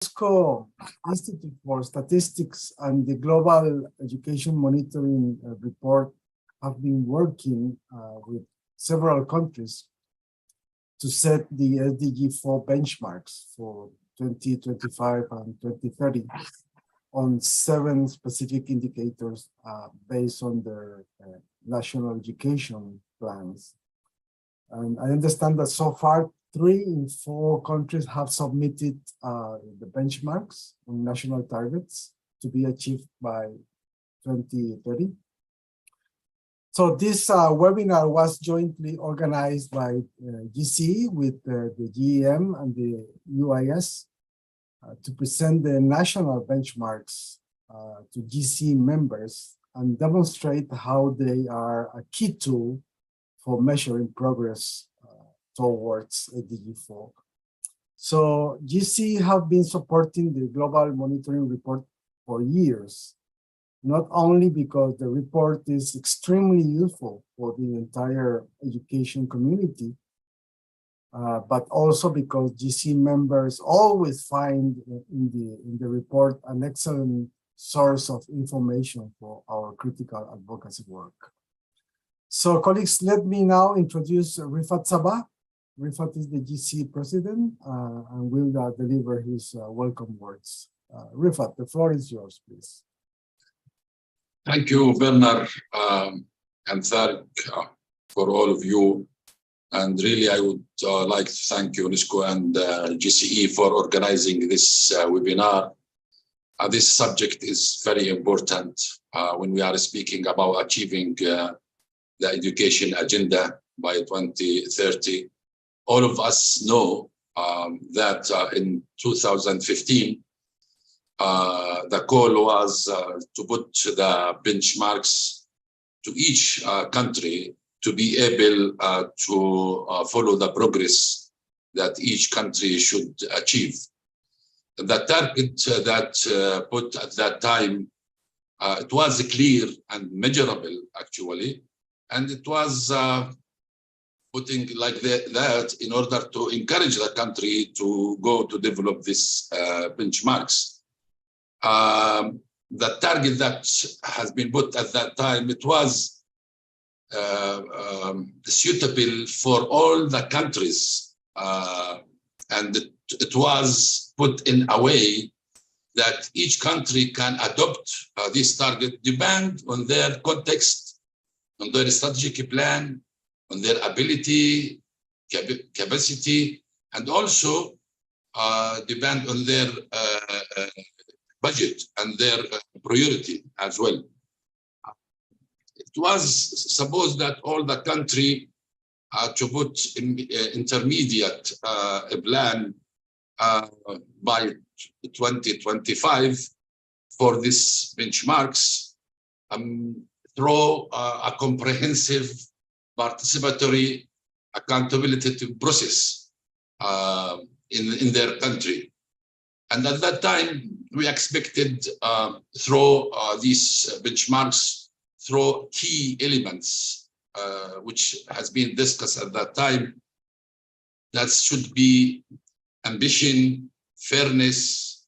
UNESCO Institute for Statistics and the Global Education Monitoring Report have been working with several countries to set the SDG4 benchmarks for 2025 and 2030 on 7 specific indicators based on their national education plans. And I understand that so far, 3 in 4 countries have submitted the benchmarks on national targets to be achieved by 2030. So this webinar was jointly organized by GCE with the GEM and the UIS to present the national benchmarks to GCE members and demonstrate how they are a key tool for measuring progress towards SDG4. So GCE have been supporting the Global Monitoring Report for years, not only because the report is extremely useful for the entire education community, but also because GCE members always find in the report an excellent source of information for our critical advocacy work. So colleagues, let me now introduce Rifat Sabah. Rifat is the GCE president and will deliver his welcome words. Rifat, the floor is yours, please. Thank you, Werner, and thank for all of you. And really, I would like to thank UNESCO and GCE for organizing this webinar. This subject is very important when we are speaking about achieving the education agenda by 2030. All of us know that in 2015, the goal was to put the benchmarks to each country to be able to follow the progress that each country should achieve. The target that put at that time, it was clear and measurable, actually, and it was putting like that in order to encourage the country to go to develop this benchmarks. The target that has been put at that time, it was suitable for all the countries, and it was put in a way that each country can adopt this target, depend on their context, on their strategic plan, on their ability, capacity, and also depend on their budget and their priority as well. It was supposed that all the country to put in intermediate plan by 2025 for this benchmarks through a comprehensive participatory accountability process in their country. And at that time, we expected through these benchmarks, through key elements, which has been discussed at that time, that should be ambition, fairness,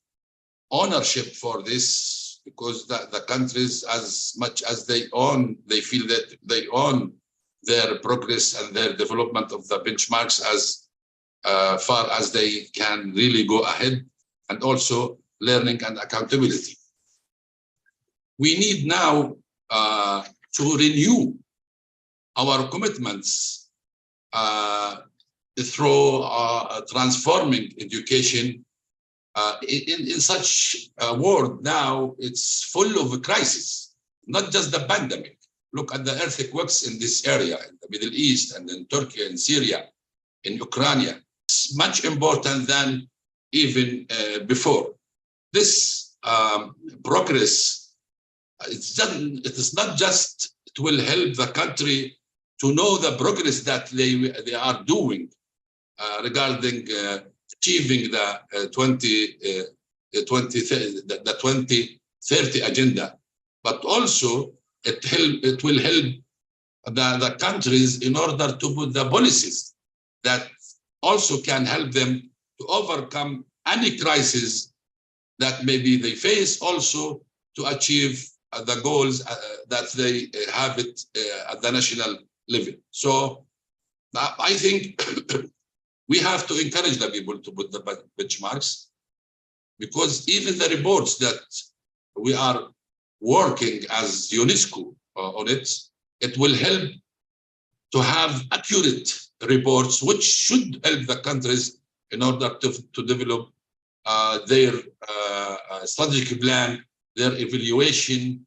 ownership for this, because the countries, as much as they feel that they own their progress and their development of the benchmarks as far as they can really go ahead, and also learning and accountability. We need now to renew our commitments through transforming education in such a world now. It's full of crisis, not just the pandemic. Look at the earthquakes in this area, in the Middle East, and in Turkey, and Syria, in Ukraine. It's much important than even before. This progress, it is not just, it will help the country to know the progress that they are doing regarding achieving the 2030 agenda, but also it will help the countries in order to put the policies that also can help them to overcome any crisis that maybe they face also to achieve the goals that they have it at the national level. So I think we have to encourage the people to put the benchmarks, because even the reports that we are working as UNESCO on it will help to have accurate reports, which should help the countries in order to develop their strategic plan, their evaluation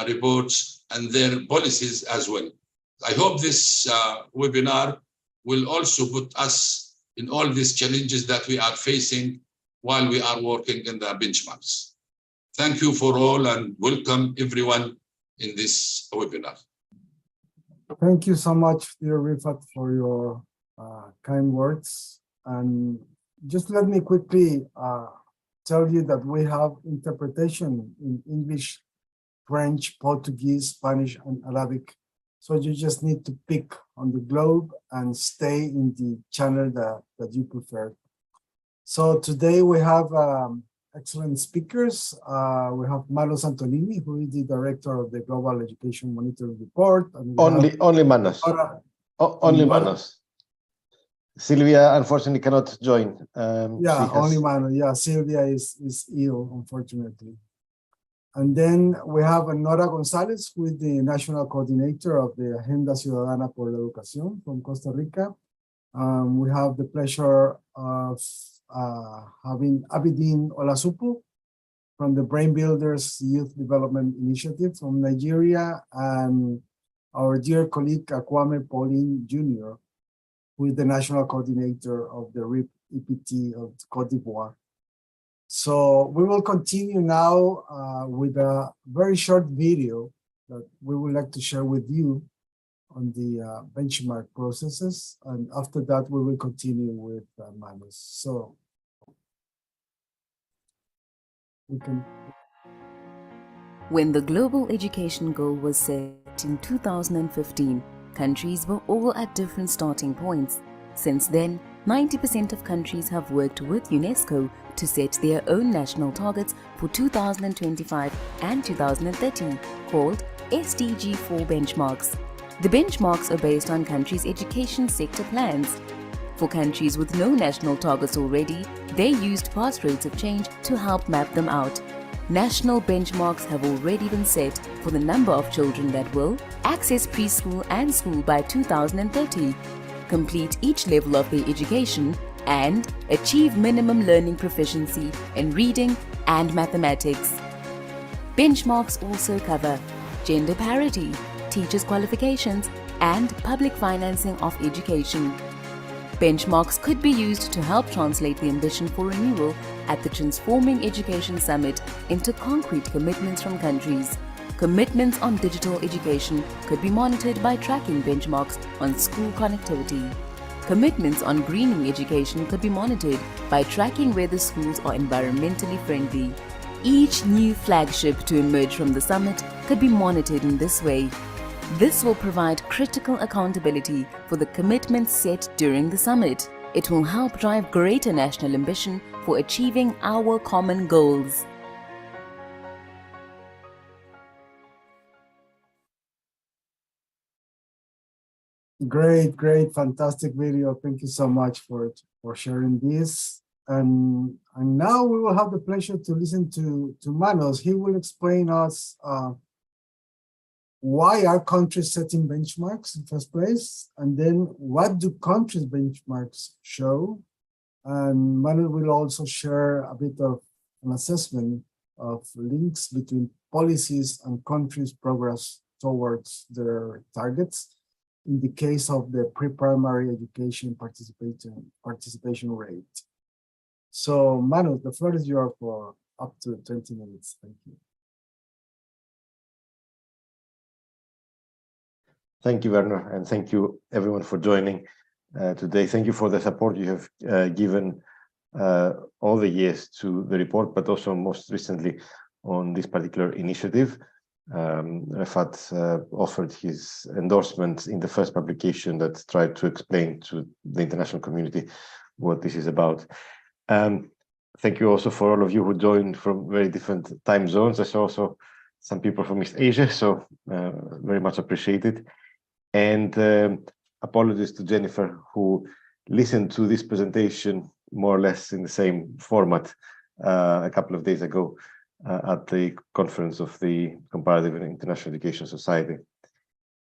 reports, and their policies as well. I hope this webinar will also put us in all these challenges that we are facing while we are working in the benchmarks. Thank you for all, and welcome everyone in this webinar. Thank you so much, dear Rifat, for your kind words. And just let me quickly tell you that we have interpretation in English, French, Portuguese, Spanish, and Arabic. So you just need to pick on the globe and stay in the channel that you prefer. So today we have excellent speakers. We have Manos Antonini, who is the director of the Global Education Monitoring Report. And only Manos. Only Manos. Sylvia unfortunately cannot join. Only Manos. Yeah, Sylvia is ill, unfortunately. And then we have Nora Gonzalez, who is the national coordinator of the Agenda Ciudadana por la Educación from Costa Rica. We have the pleasure of having Abidin Olasupu from the Brain Builders Youth Development Initiative from Nigeria, and our dear colleague Kwame Pauline Jr., who is the national coordinator of the RIP EPT of Cote d'Ivoire. So we will continue now with a very short video that we would like to share with you on the benchmark processes. And after that, we will continue with Manos. So we can. When the Global Education Goal was set in 2015, countries were all at different starting points. Since then, 90% of countries have worked with UNESCO to set their own national targets for 2025 and 2030, called SDG4 benchmarks. The benchmarks are based on countries' education sector plans. For countries with no national targets already, they used past rates of change to help map them out. National benchmarks have already been set for the number of children that will access preschool and school by 2030, complete each level of their education, and achieve minimum learning proficiency in reading and mathematics. Benchmarks also cover gender parity, teachers' qualifications, and public financing of education. Benchmarks could be used to help translate the ambition for renewal at the Transforming Education Summit into concrete commitments from countries. Commitments on digital education could be monitored by tracking benchmarks on school connectivity. Commitments on greening education could be monitored by tracking whether schools are environmentally friendly. Each new flagship to emerge from the summit could be monitored in this way. This will provide critical accountability for the commitments set during the summit. It will help drive greater national ambition for achieving our common goals. Great, fantastic video. Thank you so much for sharing this. And now we will have the pleasure to listen to Manos. He will explain us why are countries setting benchmarks in first place, and then what do countries' benchmarks show? And Manos will also share a bit of an assessment of links between policies and countries' progress towards their targets in the case of the pre-primary education participation rate. So Manos, the floor is yours for up to 20 minutes. Thank you. Thank you, Werner, and thank you everyone for joining today. Thank you for the support you have given all the years to the report, but also most recently on this particular initiative. Rafat offered his endorsement in the first publication that tried to explain to the international community what this is about. thank you also for all of you who joined from very different time zones. I saw also some people from East Asia, so very much appreciated. And apologies to Jennifer, who listened to this presentation more or less in the same format a couple of days ago at the conference of the Comparative and International Education Society.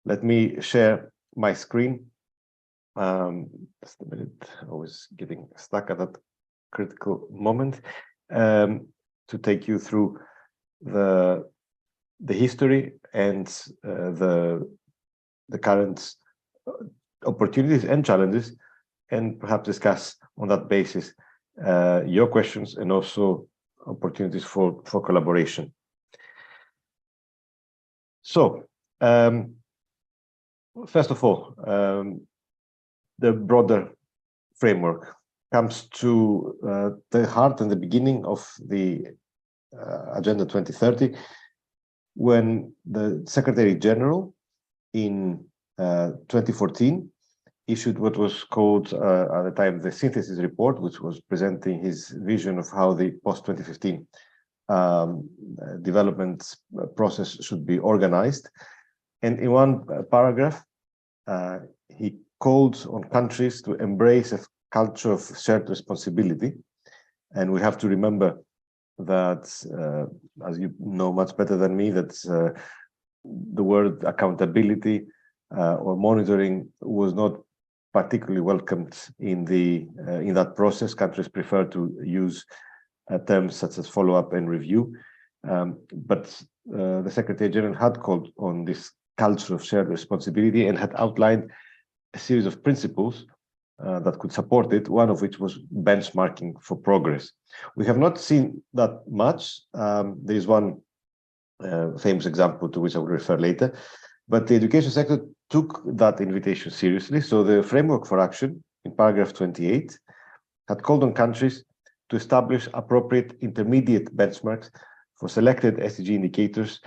Let me share my screen. Just a minute, I was getting stuck at that critical moment, to take you through the history and the current opportunities and challenges, and perhaps discuss on that basis your questions and also opportunities for collaboration. So, first of all, the broader framework comes to the heart and the beginning of the Agenda 2030, when the Secretary General in 2014 issued what was called at the time the synthesis report, which was presenting his vision of how the post-2015 development process should be organized. And in one paragraph, he called on countries to embrace a culture of shared responsibility. And we have to remember that, as you know much better than me, that the word accountability or monitoring was not particularly welcomed in that process. Countries prefer to use terms such as follow-up and review. But the Secretary General had called on this culture of shared responsibility and had outlined a series of principles that could support it, one of which was benchmarking for progress. We have not seen that much. There is one famous example to which I will refer later, but the education sector took that invitation seriously. So the framework for action in paragraph 28 had called on countries to establish appropriate intermediate benchmarks for selected SDG indicators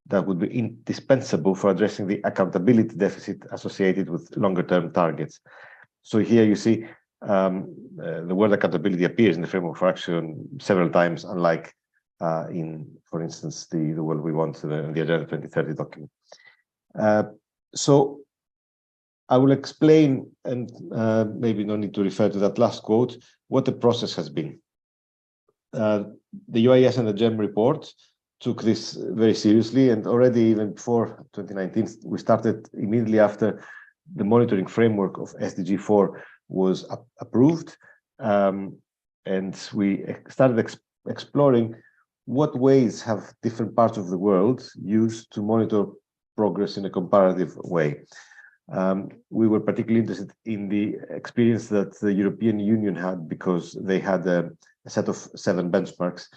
that would be indispensable for addressing the accountability deficit associated with longer-term targets. So here you see the word accountability appears in the framework for action several times, unlike in, for instance, the world we want, the Agenda 2030 document. So I will explain, and maybe no need to refer to that last quote, what the process has been. The UIS and the GEM report took this very seriously, and already even before 2019, we started immediately after the monitoring framework of SDG4 was approved, and we started exploring what ways have different parts of the world used to monitor progress in a comparative way. We were particularly interested in the experience that the European Union had, because they had a set of 7 benchmarks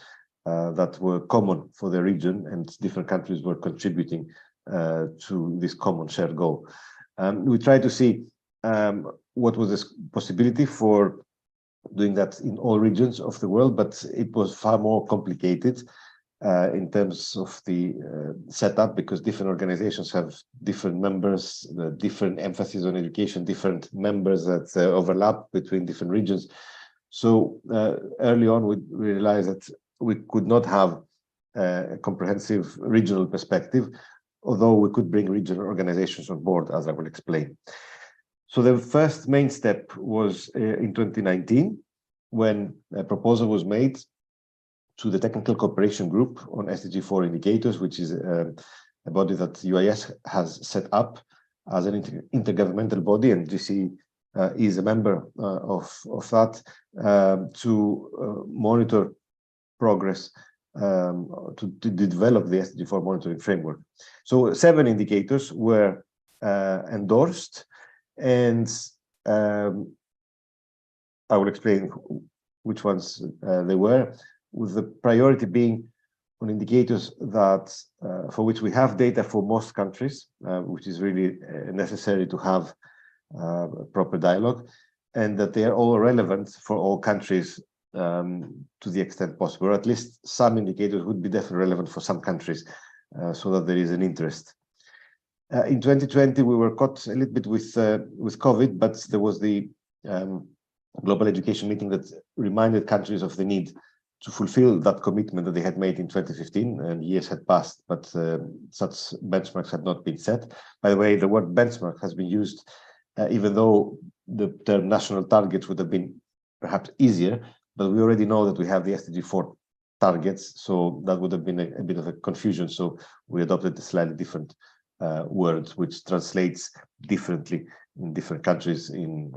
that were common for the region, and different countries were contributing to this common shared goal. We tried to see what was the possibility for doing that in all regions of the world, but it was far more complicated in terms of the setup, because different organizations have different members, different emphasis on education, different members that overlap between different regions. So early on, we realized that we could not have a comprehensive regional perspective, although we could bring regional organizations on board, as I will explain. So the first main step was in 2019, when a proposal was made to the Technical Cooperation Group on SDG4 indicators, which is a body that UIS has set up as an intergovernmental body, and GCE is a member of that, to monitor progress, to develop the SDG4 monitoring framework. So 7 indicators were endorsed, and I will explain which ones they were, with the priority being on indicators that for which we have data for most countries, which is really necessary to have proper dialogue, and that they are all relevant for all countries to the extent possible, or at least some indicators would be definitely relevant for some countries, so that there is an interest. In 2020, we were caught a little bit with COVID, but there was the global education meeting that reminded countries of the need to fulfill that commitment that they had made in 2015, and years had passed, but such benchmarks had not been set. By the way, the word benchmark has been used, even though the term national targets would have been perhaps easier, but we already know that we have the SDG4 targets, so that would have been a bit of a confusion. So we adopted a slightly different word, which translates differently in different countries. In,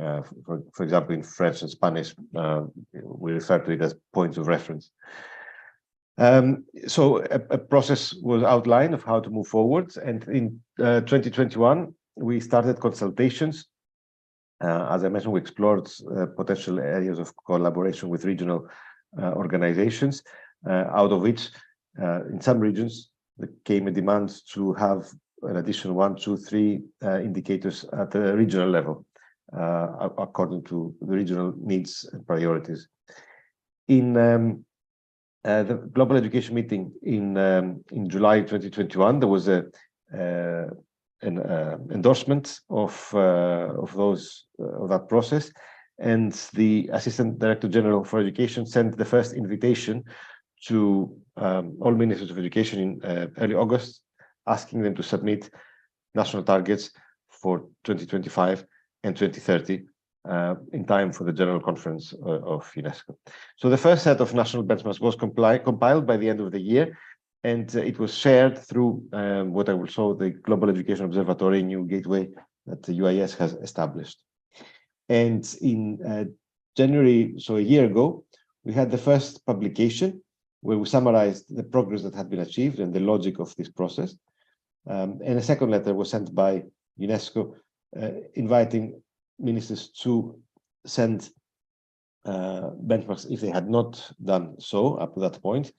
for example, in French and Spanish, we refer to it as points of reference. So a process was outlined of how to move forward, and in 2021 we started consultations. As I mentioned, we explored potential areas of collaboration with regional organizations, out of which in some regions there came a demand to have an additional 1, 2, 3 indicators at the regional level, according to the regional needs and priorities. In the Global Education Meeting in July 2021, there was an endorsement of that process, and the Assistant Director General for Education sent the first invitation to all ministers of education in early August, asking them to submit national targets for 2025 and 2030 in time for the General Conference of UNESCO. So the first set of national benchmarks was compiled by the end of the year, and it was shared through what I will show, the Global Education Observatory, new gateway that the UIS has established. And in January, so a year ago, we had the first publication where we summarized the progress that had been achieved and the logic of this process. And a second letter was sent by UNESCO inviting ministers to send benchmarks if they had not done so up to that point.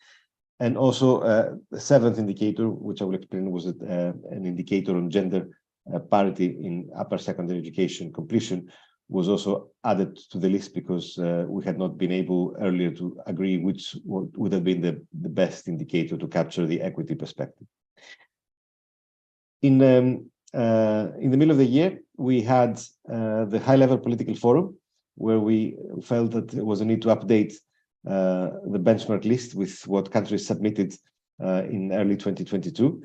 And also the seventh indicator, which I will explain, was an indicator on gender parity in upper secondary education completion, was also added to the list because we had not been able earlier to agree which would have been the best indicator to capture the equity perspective. In the middle of the year, we had the high-level political forum, where we felt that there was a need to update the benchmark list with what countries submitted in early 2022.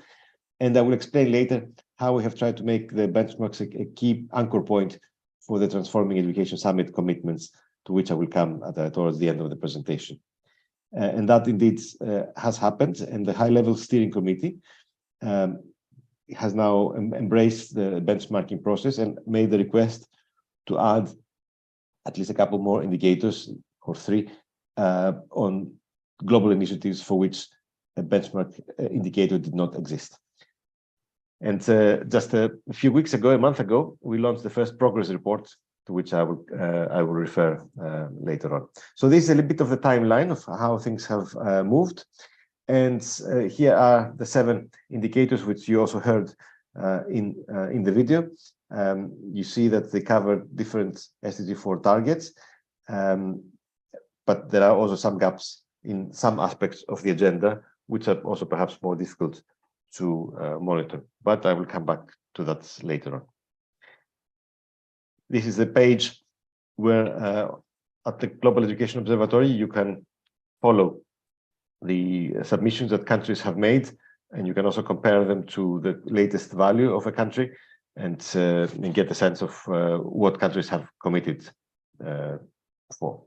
And I will explain later how we have tried to make the benchmarks a key anchor point for the Transforming Education Summit commitments, to which I will come towards the end of the presentation. And that indeed has happened, and the high-level steering committee has now embraced the benchmarking process and made the request to add at least a couple more indicators, or 3, on global initiatives for which a benchmark indicator did not exist. And just a few weeks ago, a month ago, we launched the first progress report, to which I will refer later on. So this is a little bit of the timeline of how things have moved. And here are the 7 indicators, which you also heard in the video. You see that they cover different SDG4 targets, but there are also some gaps in some aspects of the agenda, which are also perhaps more difficult to monitor. But I will come back to that later on. This is the page where at the Global Education Observatory, you can follow the submissions that countries have made, and you can also compare them to the latest value of a country and get a sense of what countries have committed for.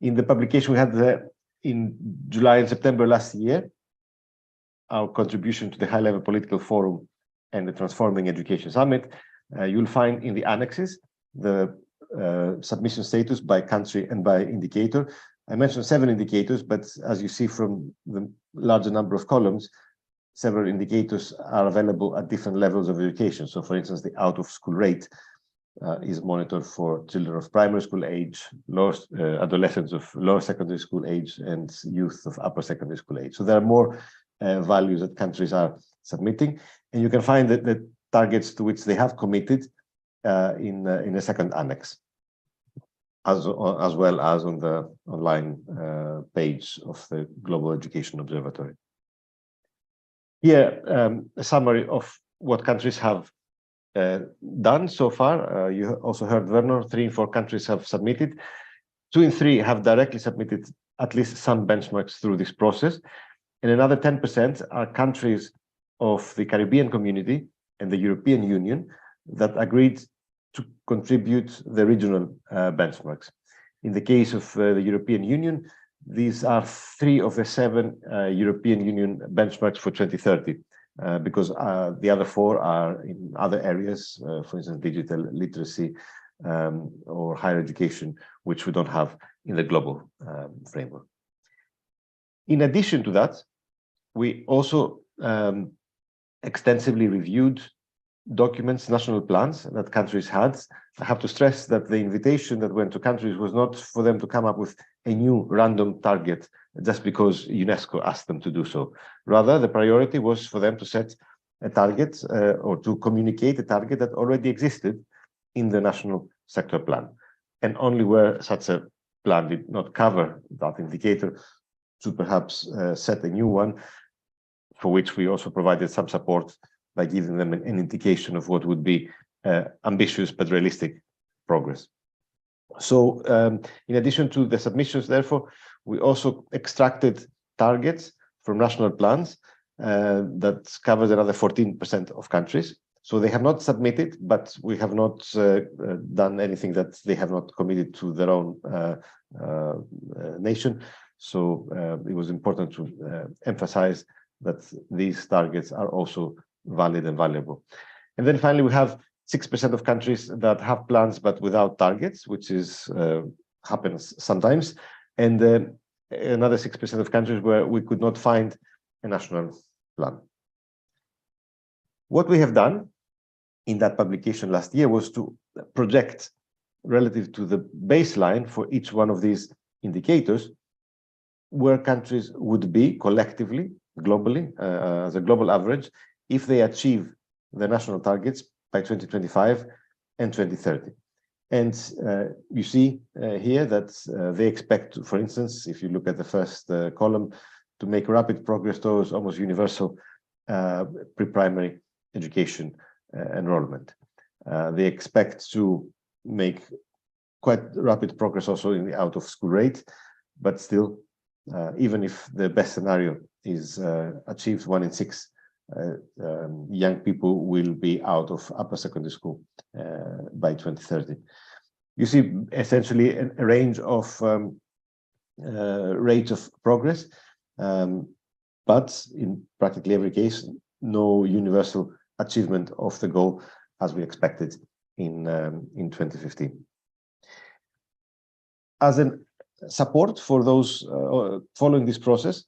In the publication we had in July and September last year, our contribution to the high-level political forum and the Transforming Education Summit, you'll find in the annexes the submission status by country and by indicator. I mentioned 7 indicators, but as you see from the larger number of columns, several indicators are available at different levels of education. So, for instance, the out-of-school rate is monitored for children of primary school age, adolescents of lower secondary school age, and youth of upper secondary school age. So there are more values that countries are submitting, and you can find the targets to which they have committed in a second annex, as well as on the online page of the Global Education Observatory. Here, a summary of what countries have done so far. You also heard Werner, 3 and 4 countries have submitted. 2 in 3 have directly submitted at least some benchmarks through this process, and another 10% are countries of the Caribbean community and the European Union that agreed to contribute the regional benchmarks. In the case of the European Union, these are 3 of the 7 European Union benchmarks for 2030, because the other 4 are in other areas, for instance, digital literacy or higher education, which we don't have in the global framework. In addition to that, we also extensively reviewed documents, national plans that countries had. I have to stress that the invitation that went to countries was not for them to come up with a new random target just because UNESCO asked them to do so. Rather, the priority was for them to set a target or to communicate a target that already existed in the national sector plan. And only where such a plan did not cover that indicator to perhaps set a new one, for which we also provided some support by giving them an indication of what would be ambitious but realistic progress. So in addition to the submissions, therefore, we also extracted targets from national plans that covers another 14% of countries. So they have not submitted, but we have not done anything that they have not committed to their own nation. So it was important to emphasize that these targets are also valid and valuable. And then finally, we have 6% of countries that have plans but without targets, which is happens sometimes, and another 6% of countries where we could not find a national plan. What we have done in that publication last year was to project relative to the baseline for each one of these indicators where countries would be collectively, globally, as a global average, if they achieve the national targets by 2025 and 2030. And you see here that they expect, for instance, if you look at the first column, to make rapid progress towards almost universal pre-primary education enrollment. They expect to make quite rapid progress also in the out-of-school rate, but still, even if the best scenario is achieved, 1 in 6 young people will be out of upper secondary school by 2030. You see essentially a range of rates of progress, but in practically every case, no universal achievement of the goal as we expected in 2015. As a support for those following this process,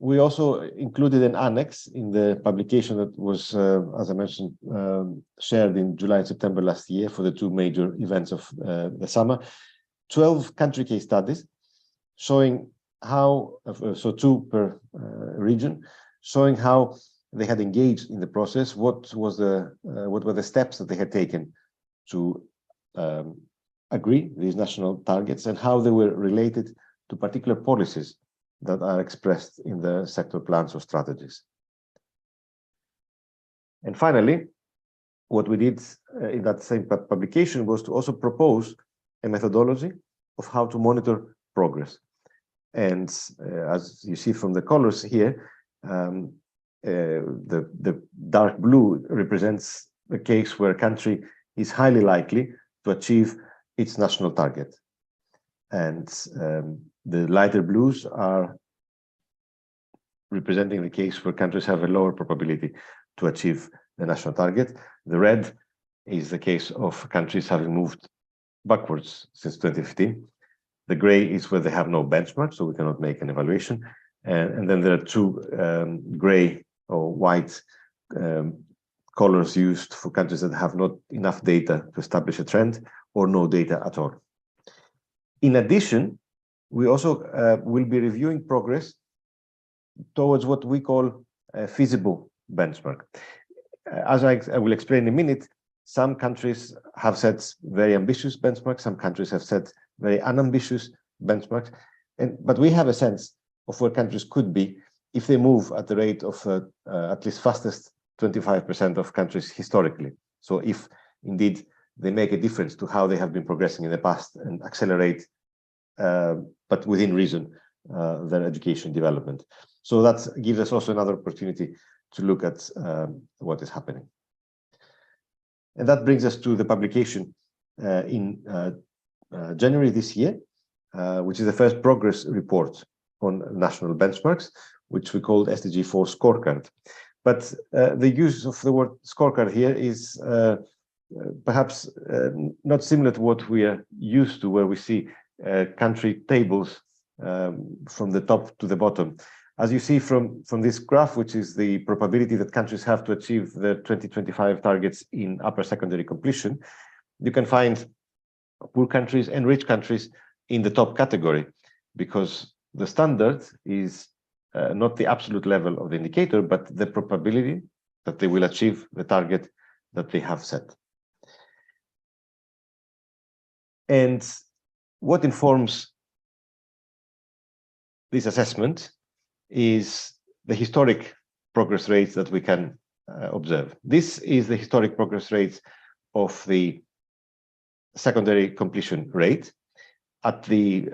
we also included an annex in the publication that was, as I mentioned, shared in July and September last year for the 2 major events of the summer, 12 country case studies showing how, so 2 per region, showing how they had engaged in the process, what were the steps that they had taken to agree these national targets, and how they were related to particular policies that are expressed in the sector plans or strategies. And finally, what we did in that same publication was to also propose a methodology of how to monitor progress. And as you see from the colors here, the dark blue represents a case where a country is highly likely to achieve its national target. And the lighter blues are representing the case where countries have a lower probability to achieve the national target. The red is the case of countries having moved backwards since 2015. The gray is where they have no benchmark, so we cannot make an evaluation. And then there are 2 gray or white colors used for countries that have not enough data to establish a trend or no data at all. In addition, we also will be reviewing progress towards what we call a feasible benchmark. As I will explain in a minute, some countries have set very ambitious benchmarks, some countries have set very unambitious benchmarks, but we have a sense of where countries could be if they move at the rate of at least fastest 25% of countries historically. So if indeed they make a difference to how they have been progressing in the past and accelerate but within reason, their education development. So that gives us also another opportunity to look at what is happening. And that brings us to the publication in January this year, which is the first progress report on national benchmarks, which we called SDG4 Scorecard. But the use of the word scorecard here is perhaps not similar to what we are used to, where we see country tables from the top to the bottom. As you see from this graph, which is the probability that countries have to achieve their 2025 targets in upper secondary completion, you can find poor countries and rich countries in the top category, because the standard is not the absolute level of the indicator, but the probability that they will achieve the target that they have set. And what informs this assessment is the historic progress rates that we can observe. This is the historic progress rates of the secondary completion rate. At the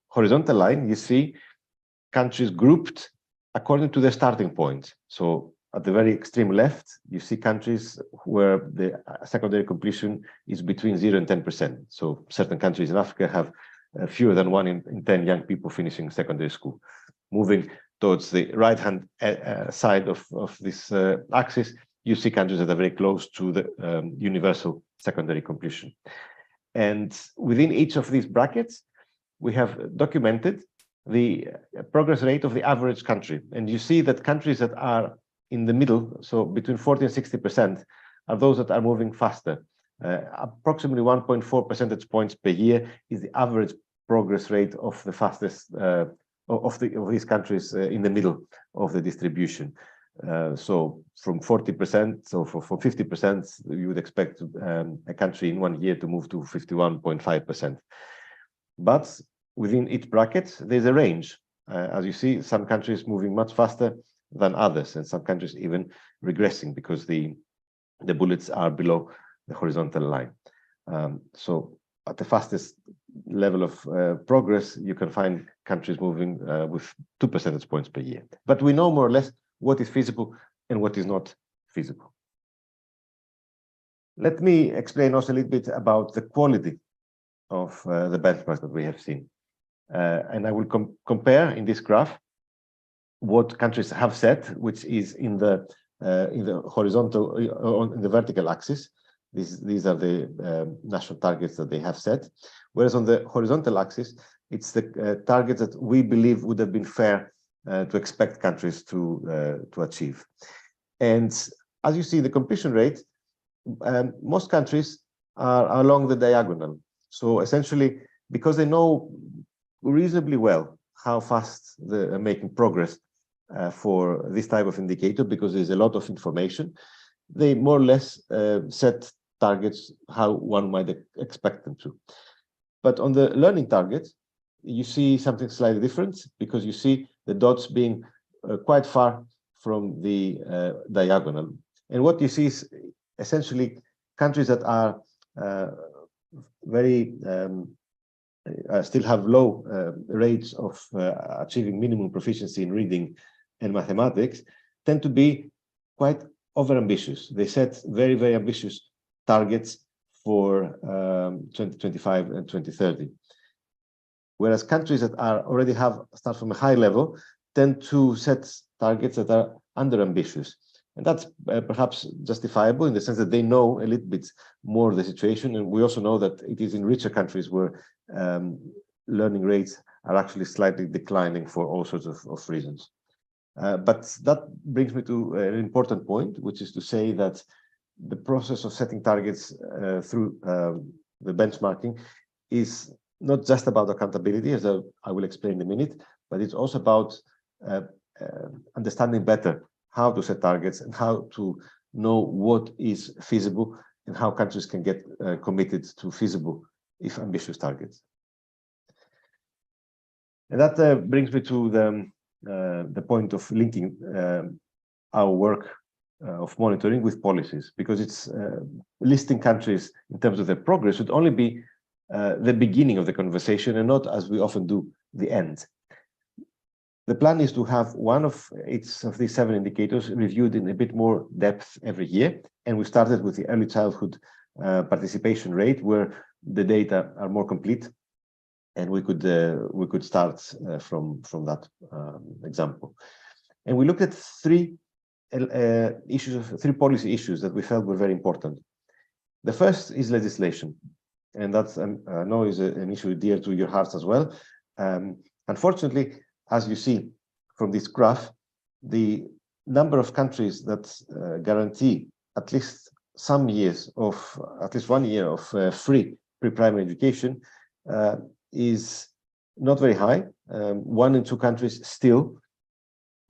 horizontal line, you see countries grouped according to their starting point. So at the very extreme left, you see countries where the secondary completion is between 0 and 10%. So certain countries in Africa have fewer than 1 in 10 young people finishing secondary school. Moving towards the right-hand side of this axis, you see countries that are very close to the universal secondary completion. And within each of these brackets, we have documented the progress rate of the average country. And you see that countries that are in the middle, so between 40 and 60%, are those that are moving faster. Approximately 1.4 percentage points per year is the average progress rate of the fastest of these countries in the middle of the distribution. So from 40%, so for 50%, you would expect a country in 1 year to move to 51.5%. But within each bracket, there's a range. As you see, some countries moving much faster than others, and some countries even regressing because the bullets are below the horizontal line. So at the fastest level of progress, you can find countries moving with 2 percentage points per year. But we know more or less what is feasible and what is not feasible. Let me explain also a little bit about the quality of the benchmarks that we have seen. And I will compare in this graph what countries have set, which is in the horizontal, on the vertical axis. These are the national targets that they have set. Whereas on the horizontal axis, it's the targets that we believe would have been fair to expect countries to achieve. And as you see, the completion rate, most countries are along the diagonal. So essentially, because they know reasonably well how fast they're making progress for this type of indicator, because there's a lot of information, they more or less set targets how one might expect them to. But on the learning targets, you see something slightly different, because you see the dots being quite far from the diagonal. And what you see is essentially countries that are very still have low rates of achieving minimum proficiency in reading and mathematics tend to be quite overambitious. They set very, very ambitious targets for 2025 and 2030. Whereas countries that are already start from a high level tend to set targets that are under-ambitious. And that's perhaps justifiable in the sense that they know a little bit more the situation. And we also know that it is in richer countries where learning rates are actually slightly declining for all sorts of reasons. But that brings me to an important point, which is to say that the process of setting targets through the benchmarking is not just about accountability, as I will explain in a minute, but it's also about understanding better how to set targets and how to know what is feasible and how countries can get committed to feasible, if ambitious, targets. And that brings me to the point of linking our work of monitoring with policies, because it's listing countries in terms of their progress would only be the beginning of the conversation and not, as we often do, the end. The plan is to have one of each of these 7 indicators reviewed in a bit more depth every year. And we started with the early childhood participation rate, where the data are more complete. And we could start from that example. And we looked at 3 policy issues that we felt were very important. The first is legislation. And that's, I know, is an issue dear to your hearts as well. Unfortunately, as you see from this graph, the number of countries that guarantee at least some years of, at least 1 year of free pre-primary education is not very high. 1 in 2 countries still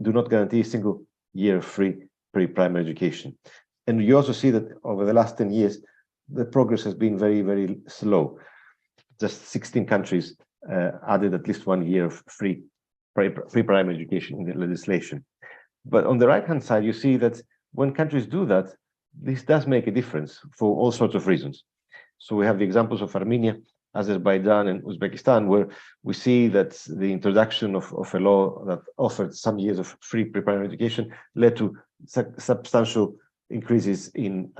do not guarantee a single year of free pre-primary education. And you also see that over the last 10 years, the progress has been very, very slow. Just 16 countries added at least 1 year of free pre-primary education in the legislation. But on the right-hand side, you see that when countries do that, this does make a difference for all sorts of reasons. So we have the examples of Armenia, Azerbaijan, and Uzbekistan, where we see that the introduction of a law that offered some years of free pre-primary education led to substantial increases in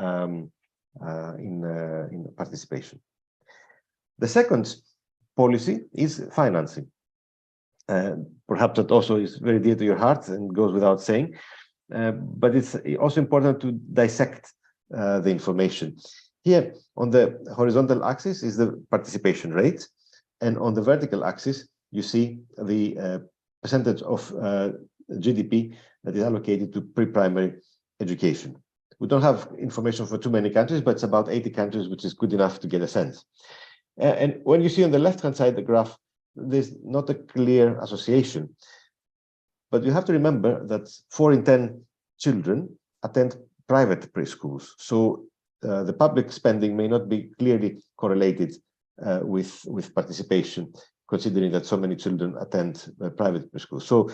participation. The second policy is financing. Perhaps that also is very dear to your heart and goes without saying, but it's also important to dissect the information. Here on the horizontal axis is the participation rate, and on the vertical axis you see the percentage of GDP that is allocated to pre-primary education. We don't have information for too many countries, but it's about 80 countries, which is good enough to get a sense. And when you see on the left-hand side the graph, there's not a clear association. But you have to remember that 4 in 10 children attend private preschools. So the public spending may not be clearly correlated with participation, considering that so many children attend private preschools. So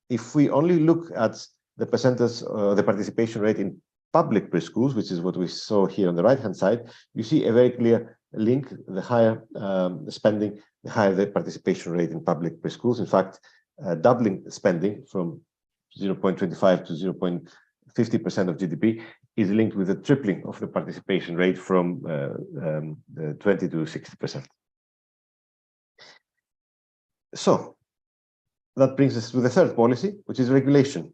if we only look at the percentage, the participation rate in public preschools, which is what we saw here on the right-hand side, you see a very clear link. The higher the spending, the higher the participation rate in public preschools. In fact, doubling spending from 0.25 to 0.50% of GDP is linked with the tripling of the participation rate from 20 to 60%. So that brings us to the third policy, which is regulation.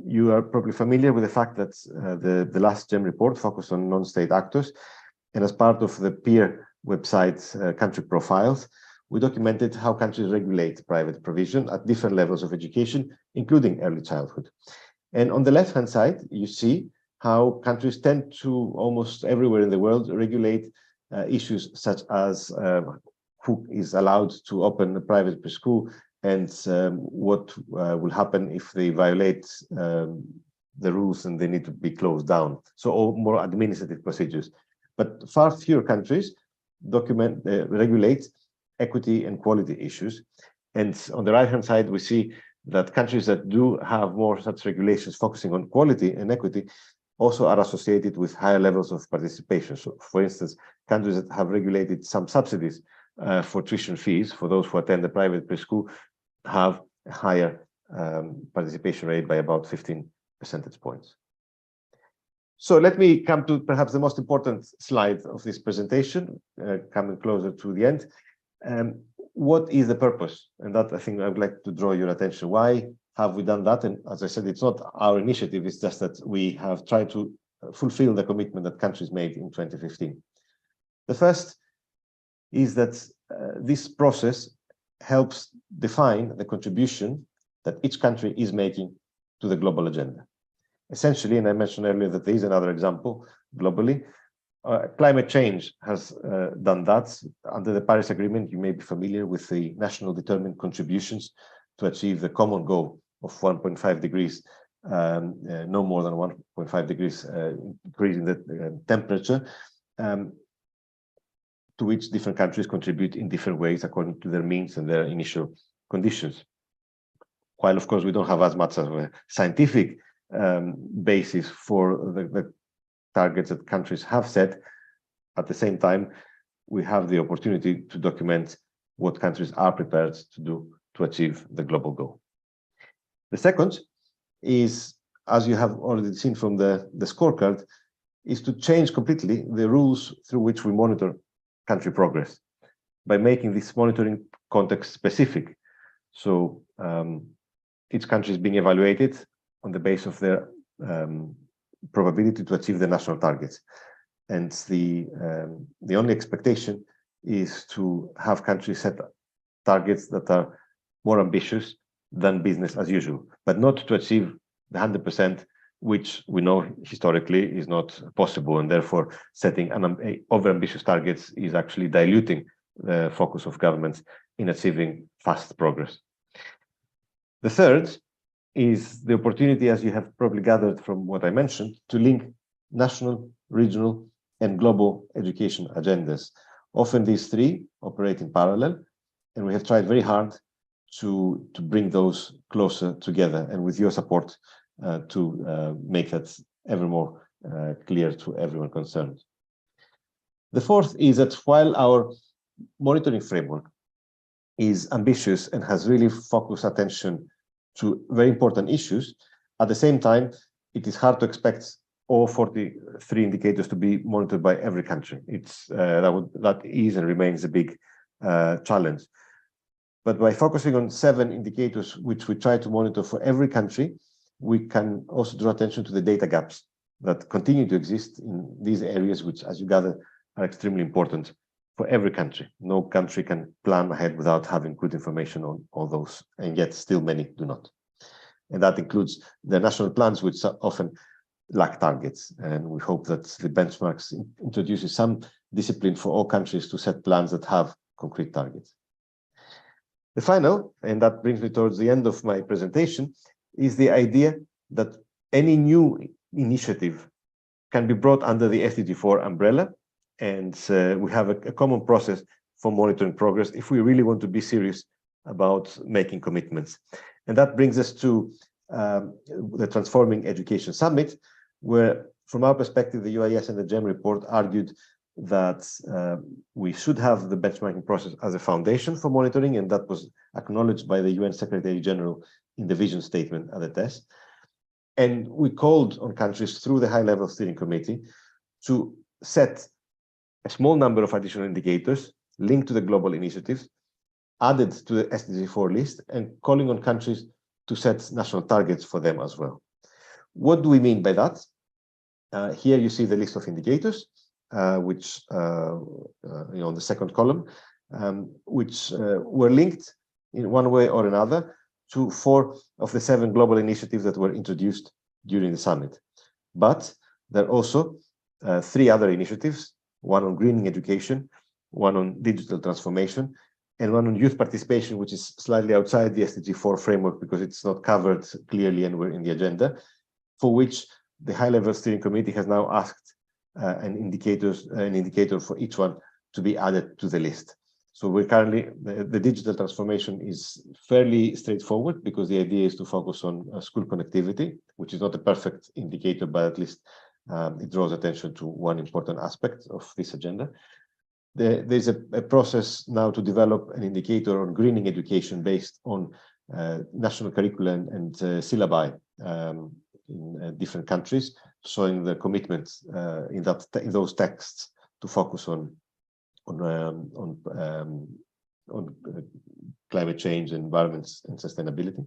You are probably familiar with the fact that the last GEM report focused on non-state actors, and as part of the peer website country profiles, we documented how countries regulate private provision at different levels of education, including early childhood. And on the left-hand side, you see how countries tend to, almost everywhere in the world, regulate issues such as who is allowed to open a private preschool and what will happen if they violate the rules and they need to be closed down. So all more administrative procedures. But far fewer countries regulate equity and quality issues. And on the right-hand side, we see that countries that do have more such regulations focusing on quality and equity also are associated with higher levels of participation. So, for instance, countries that have regulated some subsidies for tuition fees for those who attend a private preschool have a higher participation rate by about 15 percentage points. So let me come to perhaps the most important slide of this presentation, coming closer to the end. What is the purpose? And that, I think, I would like to draw your attention. Why have we done that? And as I said, it's not our initiative, it's just that we have tried to fulfill the commitment that countries made in 2015. The first is that this process helps define the contribution that each country is making to the global agenda. Essentially, and I mentioned earlier that there is another example globally, climate change has done that. Under the Paris Agreement, you may be familiar with the national determined contributions to achieve the common goal of 1.5 degrees, no more than 1.5 degrees increase in the temperature, to which different countries contribute in different ways according to their means and their initial conditions. While, of course, we don't have as much of a scientific basis for the targets that countries have set, at the same time, we have the opportunity to document what countries are prepared to do to achieve the global goal. The second is, as you have already seen from the scorecard, is to change completely the rules through which we monitor country progress by making this monitoring context specific. So each country is being evaluated on the basis of their probability to achieve the national targets. And the only expectation is to have countries set targets that are more ambitious than business as usual, but not to achieve the 100%, which we know historically is not possible, and therefore setting over-ambitious targets is actually diluting the focus of governments in achieving fast progress. The third is the opportunity, as you have probably gathered from what I mentioned, to link national, regional, and global education agendas. Often these three operate in parallel, and we have tried very hard to bring those closer together, and with your support to make that ever more clear to everyone concerned. The fourth is that while our monitoring framework is ambitious and has really focused attention to very important issues, at the same time, it is hard to expect all 43 indicators to be monitored by every country. That is and remains a big challenge. But by focusing on 7 indicators, which we try to monitor for every country, we can also draw attention to the data gaps that continue to exist in these areas, which, as you gather, are extremely important for every country. No country can plan ahead without having good information on all those, and yet still many do not. And that includes the national plans, which often lack targets. And we hope that the benchmarks introduces some discipline for all countries to set plans that have concrete targets. The final, and that brings me towards the end of my presentation, is the idea that any new initiative can be brought under the SDG4 umbrella, and we have a common process for monitoring progress if we really want to be serious about making commitments. And that brings us to the Transforming Education Summit, where, from our perspective, the UIS and the GEM report argued that we should have the benchmarking process as a foundation for monitoring, and that was acknowledged by the UN Secretary General in the vision statement at the test. And we called on countries through the high-level steering committee to set a small number of additional indicators linked to the global initiatives, added to the SDG4 list, and calling on countries to set national targets for them as well. What do we mean by that? Here you see the list of indicators, which on the second column, which were linked in one way or another to 4 of the 7 global initiatives that were introduced during the summit. But there are also 3 other initiatives, one on greening education, one on digital transformation, and one on youth participation, which is slightly outside the SDG4 framework because it's not covered clearly anywhere in the agenda, for which the high-level steering committee has now asked an indicator for each one to be added to the list. So we're currently, the digital transformation is fairly straightforward because the idea is to focus on school connectivity, which is not a perfect indicator, but at least it draws attention to one important aspect of this agenda. There's a process now to develop an indicator on greening education based on national curriculum and syllabi in different countries, showing the commitment in those texts to focus on climate change, environment, and sustainability.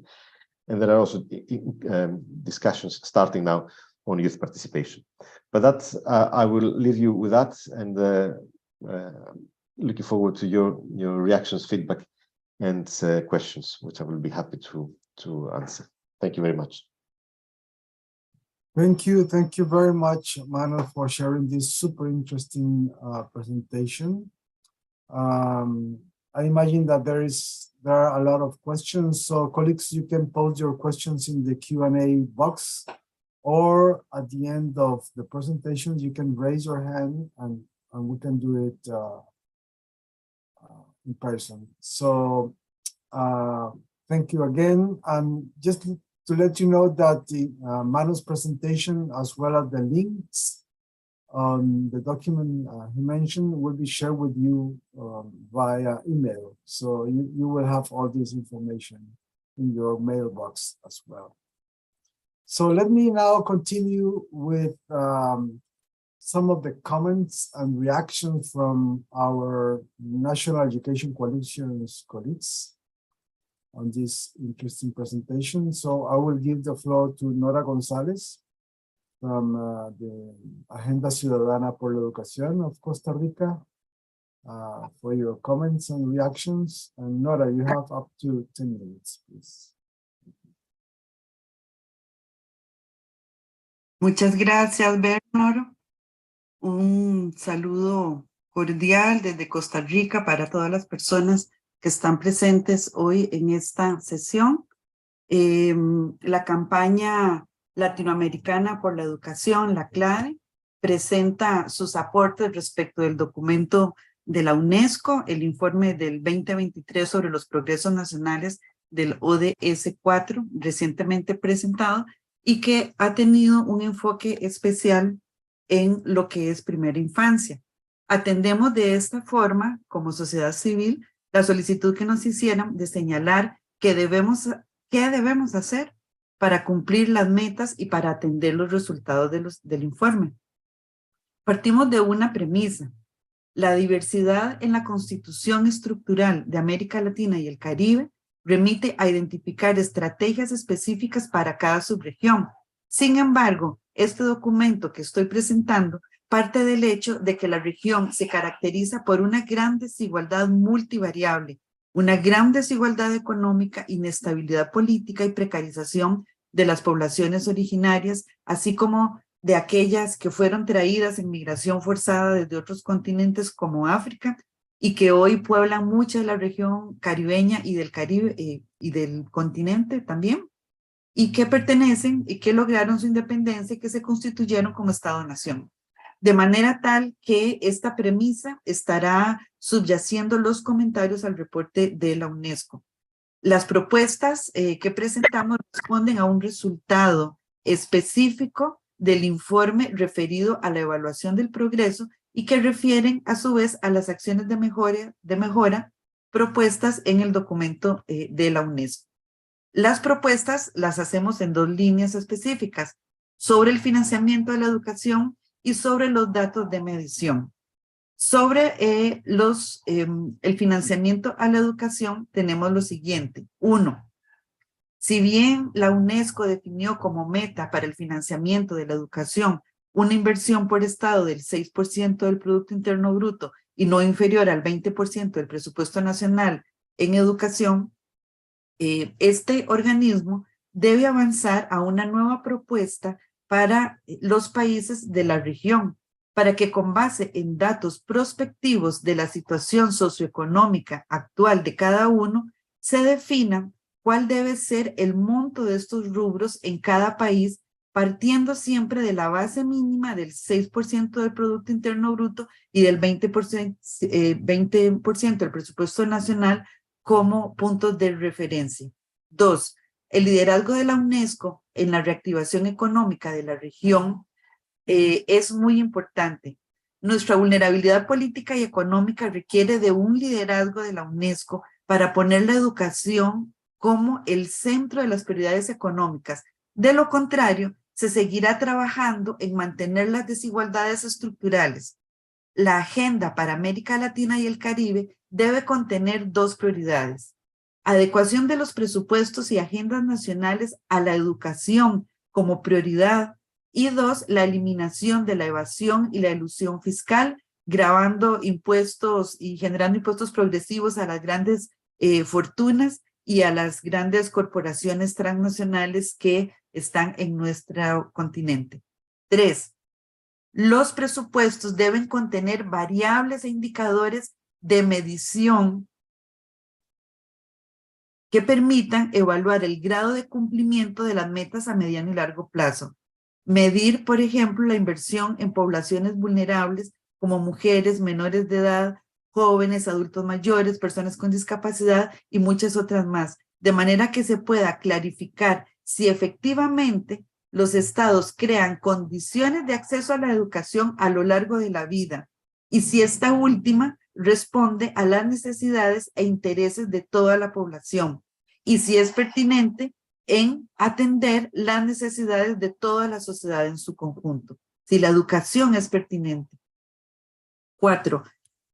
And there are also discussions starting now on youth participation. But that's I will leave you with that, and looking forward to your reactions, feedback, and questions, which I will be happy to answer. Thank you very much. Thank you very much, Manuel, for sharing this super interesting presentation. I imagine that there are a lot of questions, so colleagues, you can post your questions in the Q&A box, or at the end of the presentation, you can raise your hand and we can do it in person. So thank you again, and just to let you know that the Manuel's presentation, as well as the links on the document he mentioned will be shared with you via email. So you will have all this information in your mailbox as well. So let me now continue with some of the comments and reactions from our National Education Coalition's colleagues on this interesting presentation. So I will give the floor to Nora Gonzalez from the Agenda Ciudadana por la Educación of Costa Rica for your comments and reactions. And Nora, you have up to 10 minutes, please. Muchas gracias, Bernard. Un saludo cordial desde Costa Rica para todas las personas que están presentes hoy en esta sesión. La campaña latinoamericana por la educación, la CLAE, presenta sus aportes respecto del documento de la UNESCO, el informe del 2023 sobre los progresos nacionales del ODS 4, recientemente presentado, y que ha tenido un enfoque especial en lo que es primera infancia. Atendemos de esta forma, como sociedad civil, la solicitud que nos hicieron de señalar qué debemos hacer para cumplir las metas y para atender los resultados del informe. Partimos de una premisa. La diversidad en la constitución estructural de América Latina y el Caribe remite a identificar estrategias específicas para cada subregión. Sin embargo, este documento que estoy presentando parte del hecho de que la región se caracteriza por una gran desigualdad multivariable, una gran desigualdad económica, inestabilidad política y precarización de las poblaciones originarias, así como de aquellas que fueron traídas en migración forzada desde otros continentes como África y que hoy pueblan mucha de la región caribeña y del Caribe y del continente también, y que pertenecen y que lograron su independencia y que se constituyeron como Estado-nación. De manera tal que esta premisa estará subyaciendo los comentarios al reporte de la UNESCO. Las propuestas que presentamos responden a un resultado específico del informe referido a la evaluación del progreso y que refieren a su vez a las acciones de mejora propuestas en el documento de la UNESCO. Las propuestas las hacemos en dos líneas específicas, sobre el financiamiento de la educación y sobre los datos de medición. Sobre el financiamiento a la educación tenemos lo siguiente. 1. Si bien la UNESCO definió como meta para el financiamiento de la educación una inversión por estado del 6% del Producto Interno Bruto y no inferior al 20% del presupuesto nacional en educación, este organismo debe avanzar a una nueva propuesta para los países de la región, para que con base en datos prospectivos de la situación socioeconómica actual de cada uno, se defina cuál debe ser el monto de estos rubros en cada país, partiendo siempre de la base mínima del 6% del Producto Interno Bruto y del 20% del presupuesto nacional como puntos de referencia. 2. El liderazgo de la UNESCO en la reactivación económica de la región es muy importante. Nuestra vulnerabilidad política y económica requiere de un liderazgo de la UNESCO para poner la educación como el centro de las prioridades económicas. De lo contrario, se seguirá trabajando en mantener las desigualdades estructurales. La agenda para América Latina y el Caribe debe contener dos prioridades: adecuación de los presupuestos y agendas nacionales a la educación como prioridad, y 2, la eliminación de la evasión y la elusión fiscal, gravando impuestos y generando impuestos progresivos a las grandes fortunas y a las grandes corporaciones transnacionales que están en nuestro continente. 3. Los presupuestos deben contener variables e indicadores de medición que permitan evaluar el grado de cumplimiento de las metas a mediano y largo plazo. Medir, por ejemplo, la inversión en poblaciones vulnerables como mujeres, menores de edad, jóvenes, adultos mayores, personas con discapacidad y muchas otras más, de manera que se pueda clarificar si efectivamente los estados crean condiciones de acceso a la educación a lo largo de la vida y si esta última responde a las necesidades e intereses de toda la población y si es pertinente en atender las necesidades de toda la sociedad en su conjunto, si la educación es pertinente. 4.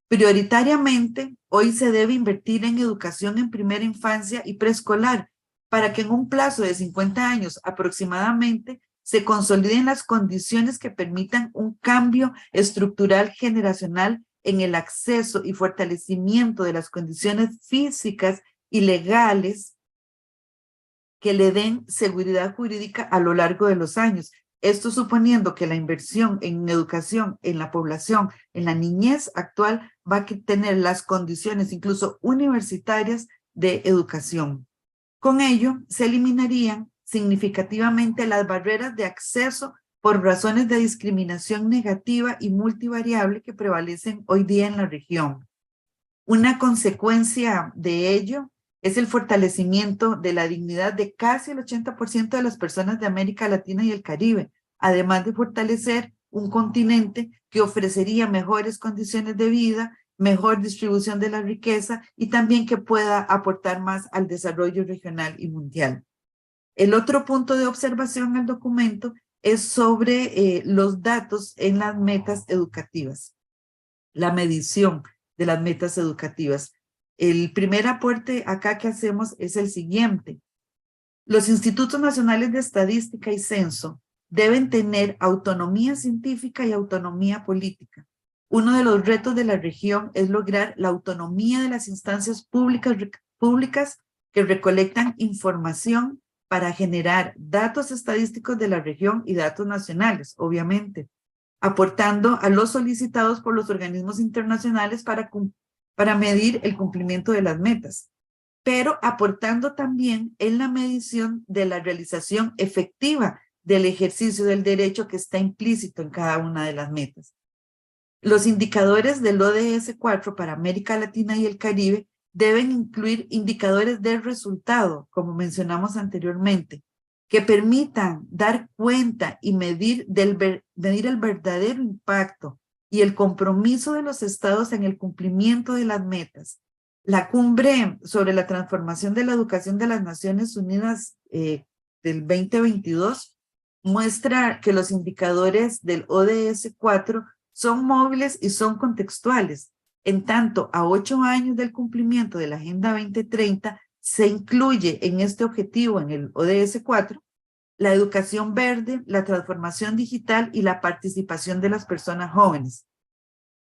Prioritariamente, hoy se debe invertir en educación en primera infancia y preescolar para que en un plazo de 50 años aproximadamente se consoliden las condiciones que permitan un cambio estructural generacional en el acceso y fortalecimiento de las condiciones físicas y legales que le den seguridad jurídica a lo largo de los años. Esto suponiendo que la inversión en educación en la población, en la niñez actual, va a tener las condiciones incluso universitarias de educación. Con ello, se eliminarían significativamente las barreras de acceso por razones de discriminación negativa y multivariable que prevalecen hoy día en la región. Una consecuencia de ello es el fortalecimiento de la dignidad de casi el 80% de las personas de América Latina y el Caribe, además de fortalecer un continente que ofrecería mejores condiciones de vida, mejor distribución de la riqueza y también que pueda aportar más al desarrollo regional y mundial. El otro punto de observación al documento es sobre los datos en las metas educativas, la medición de las metas educativas. El primer aporte acá que hacemos es el siguiente. Los institutos nacionales de estadística y censo deben tener autonomía científica y autonomía política. Uno de los retos de la región es lograr la autonomía de las instancias públicas que recolectan información para generar datos estadísticos de la región y datos nacionales, obviamente, aportando a los solicitados por los organismos internacionales para medir el cumplimiento de las metas, pero aportando también en la medición de la realización efectiva del ejercicio del derecho que está implícito en cada una de las metas. Los indicadores del ODS4 para América Latina y el Caribe deben incluir indicadores de resultado, como mencionamos anteriormente, que permitan dar cuenta y medir el verdadero impacto y el compromiso de los estados en el cumplimiento de las metas. La cumbre sobre la transformación de la educación de las Naciones Unidas del 2022 muestra que los indicadores del ODS4 son móviles y son contextuales. En tanto, a 8 años del cumplimiento de la Agenda 2030, se incluye en este objetivo, en el ODS4, la educación verde, la transformación digital y la participación de las personas jóvenes.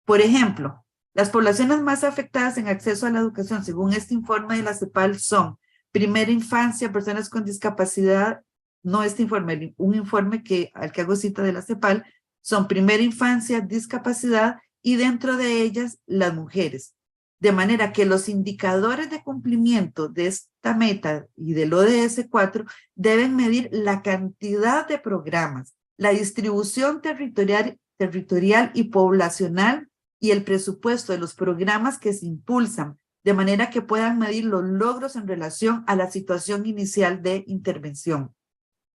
Por ejemplo, las poblaciones más afectadas en acceso a la educación, según este informe de la CEPAL, son primera infancia, personas con discapacidad, no este informe, un informe al que hago cita de la CEPAL, son primera infancia, discapacidad y dentro de ellas las mujeres. De manera que los indicadores de cumplimiento de esta meta y del ODS4 deben medir la cantidad de programas, la distribución territorial y poblacional y el presupuesto de los programas que se impulsan, de manera que puedan medir los logros en relación a la situación inicial de intervención.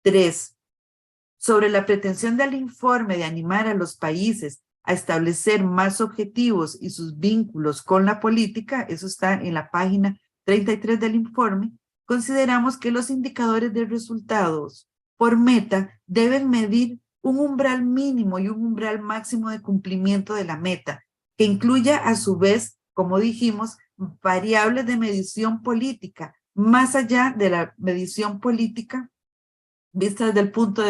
3. Sobre la pretensión del informe de animar a los países a establecer más objetivos y sus vínculos con la política, eso está en la página 33 del informe, consideramos que los indicadores de resultados por meta deben medir un umbral mínimo y un umbral máximo de cumplimiento de la meta, que incluya a su vez, como dijimos, variables de medición política, más allá de la medición política vista desde el punto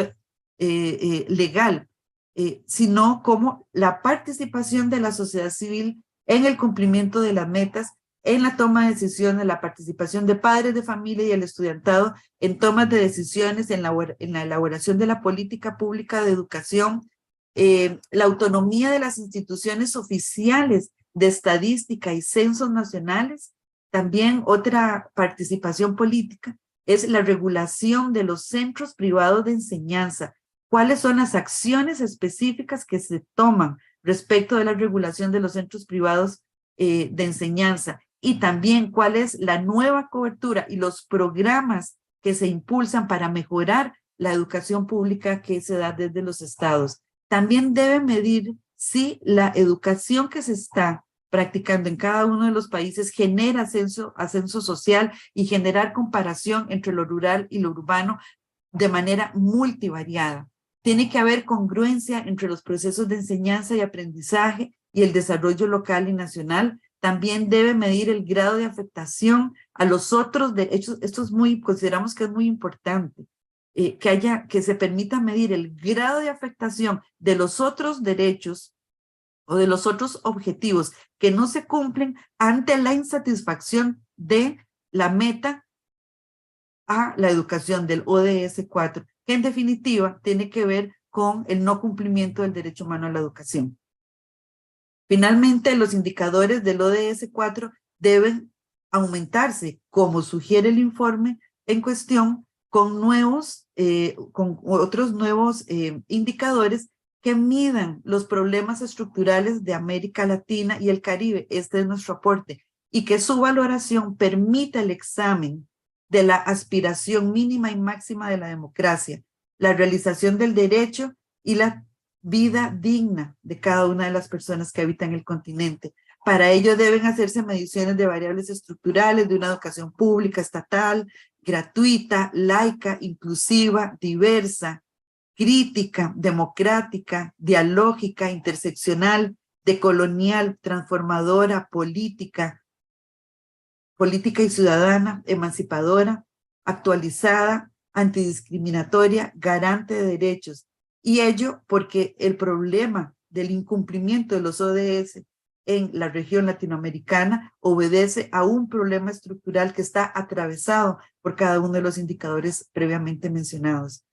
legal, sino como la participación de la sociedad civil en el cumplimiento de las metas, en la toma de decisiones, la participación de padres de familia y el estudiantado en tomas de decisiones, en la elaboración de la política pública de educación, la autonomía de las instituciones oficiales de estadística y censos nacionales. También otra participación política es la regulación de los centros privados de enseñanza. ¿Cuáles son las acciones específicas que se toman respecto de la regulación de los centros privados de enseñanza? Y también cuál es la nueva cobertura y los programas que se impulsan para mejorar la educación pública que se da desde los estados. También debe medir si la educación que se está practicando en cada uno de los países genera ascenso social y generar comparación entre lo rural y lo urbano de manera multivariada. Tiene que haber congruencia entre los procesos de enseñanza y aprendizaje y el desarrollo local y nacional. También debe medir el grado de afectación a los otros derechos. Esto es consideramos que es muy importante, que se permita medir el grado de afectación de los otros derechos o de los otros objetivos que no se cumplen ante la insatisfacción de la meta a la educación del ODS 4, que en definitiva tiene que ver con el no cumplimiento del derecho humano a la educación. Finalmente, los indicadores del ODS 4 deben aumentarse, como sugiere el informe en cuestión, con otros nuevos indicadores que midan los problemas estructurales de América Latina y el Caribe. Este es nuestro aporte, y que su valoración permita el examen de la aspiración mínima y máxima de la democracia, la realización del derecho y la vida digna de cada una de las personas que habitan el continente. Para ello deben hacerse mediciones de variables estructurales de una educación pública, estatal, gratuita, laica, inclusiva, diversa, crítica, democrática, dialógica, interseccional, decolonial, transformadora, política y ciudadana, emancipadora, actualizada, antidiscriminatoria, garante de derechos. Y ello porque el problema del incumplimiento de los ODS en la región latinoamericana obedece a un problema estructural que está atravesado por cada uno de los indicadores previamente mencionados.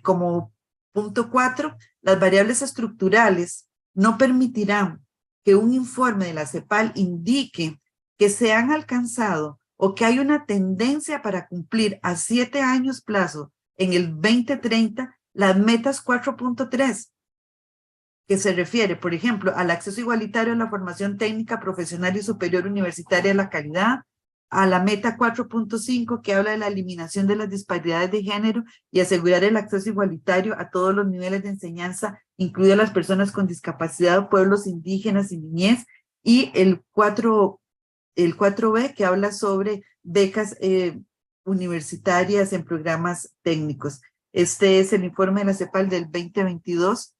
Como punto 4, las variables estructurales no permitirán que un informe de la CEPAL indique que se han alcanzado o que hay una tendencia para cumplir a 7 años plazo en el 2030 las metas 4.3, que se refiere, por ejemplo, al acceso igualitario a la formación técnica, profesional y superior universitaria de la calidad, a la meta 4.5, que habla de la eliminación de las disparidades de género y asegurar el acceso igualitario a todos los niveles de enseñanza, incluidas las personas con discapacidad, pueblos indígenas y niñez, y el 4B, que habla sobre becas universitarias en programas técnicos. Este es el informe de la CEPAL del 2022.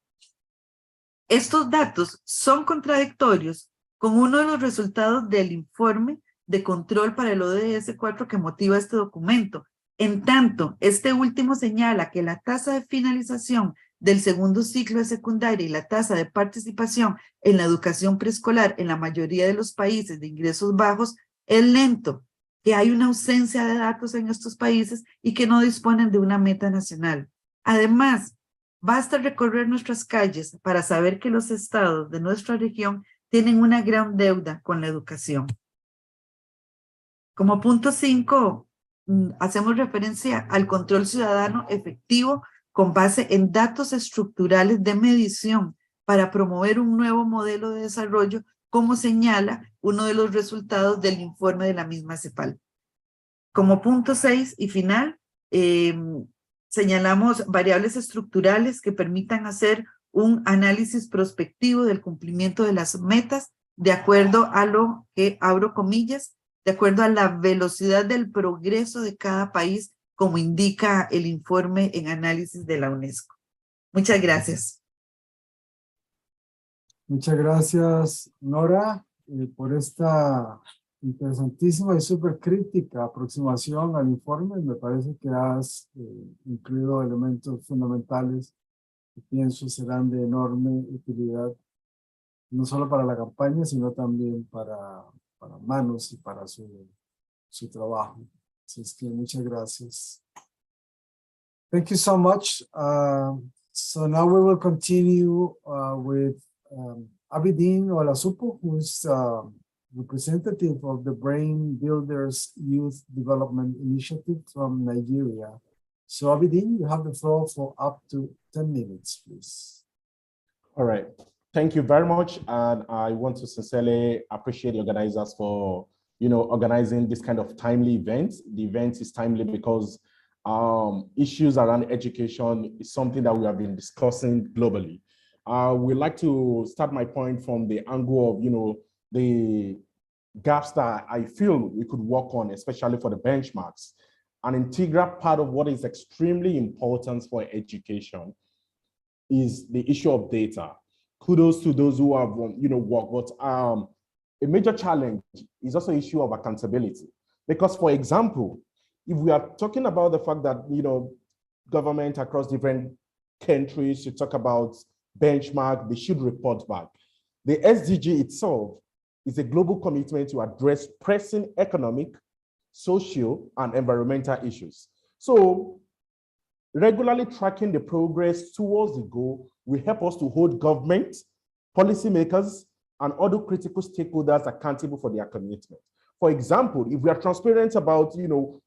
Estos datos son contradictorios con uno de los resultados del informe de control para el ODS 4 que motiva este documento. En tanto, este último señala que la tasa de finalización del segundo ciclo de secundaria y la tasa de participación en la educación preescolar en la mayoría de los países de ingresos bajos es lento, que hay una ausencia de datos en estos países y que no disponen de una meta nacional. Además, basta recorrer nuestras calles para saber que los estados de nuestra región tienen una gran deuda con la educación. Como punto 5, hacemos referencia al control ciudadano efectivo con base en datos estructurales de medición para promover un nuevo modelo de desarrollo, como señala uno de los resultados del informe de la misma CEPAL. Como punto 6 y final, señalamos variables estructurales que permitan hacer un análisis prospectivo del cumplimiento de las metas de acuerdo a lo que, abro comillas, de acuerdo a la velocidad del progreso de cada país, como indica el informe en análisis de la UNESCO. Muchas gracias. Muchas gracias, Nora, por esta interesantísima y súper crítica aproximación al informe. Me parece que has incluido elementos fundamentales que pienso serán de enorme utilidad, no solo para la campaña, sino también para Manos y para su trabajo. Así es que muchas gracias. Thank you so much. So now we will continue with Abidin Olasupo, who is representative of the Brain Builders Youth Development Initiative from Nigeria. So Abidin, you have the floor for up to 10 minutes, please. All right. Thank you very much. And I want to sincerely appreciate the organizers for, organizing this kind of timely event. The event is timely because issues around education is something that we have been discussing globally. We'd like to start my point from the angle of, the gaps that I feel we could work on, especially for the benchmarks. An integral part of what is extremely important for education is the issue of data. Kudos to those who have, worked, but a major challenge is also issue of accountability. Because, for example, if we are talking about the fact that, government across different countries should talk about benchmark, they should report back. The SDG itself is a global commitment to address pressing economic, social, and environmental issues. So regularly tracking the progress towards the goal will help us to hold government, policymakers, and other critical stakeholders accountable for their commitment. For example, if we are transparent about,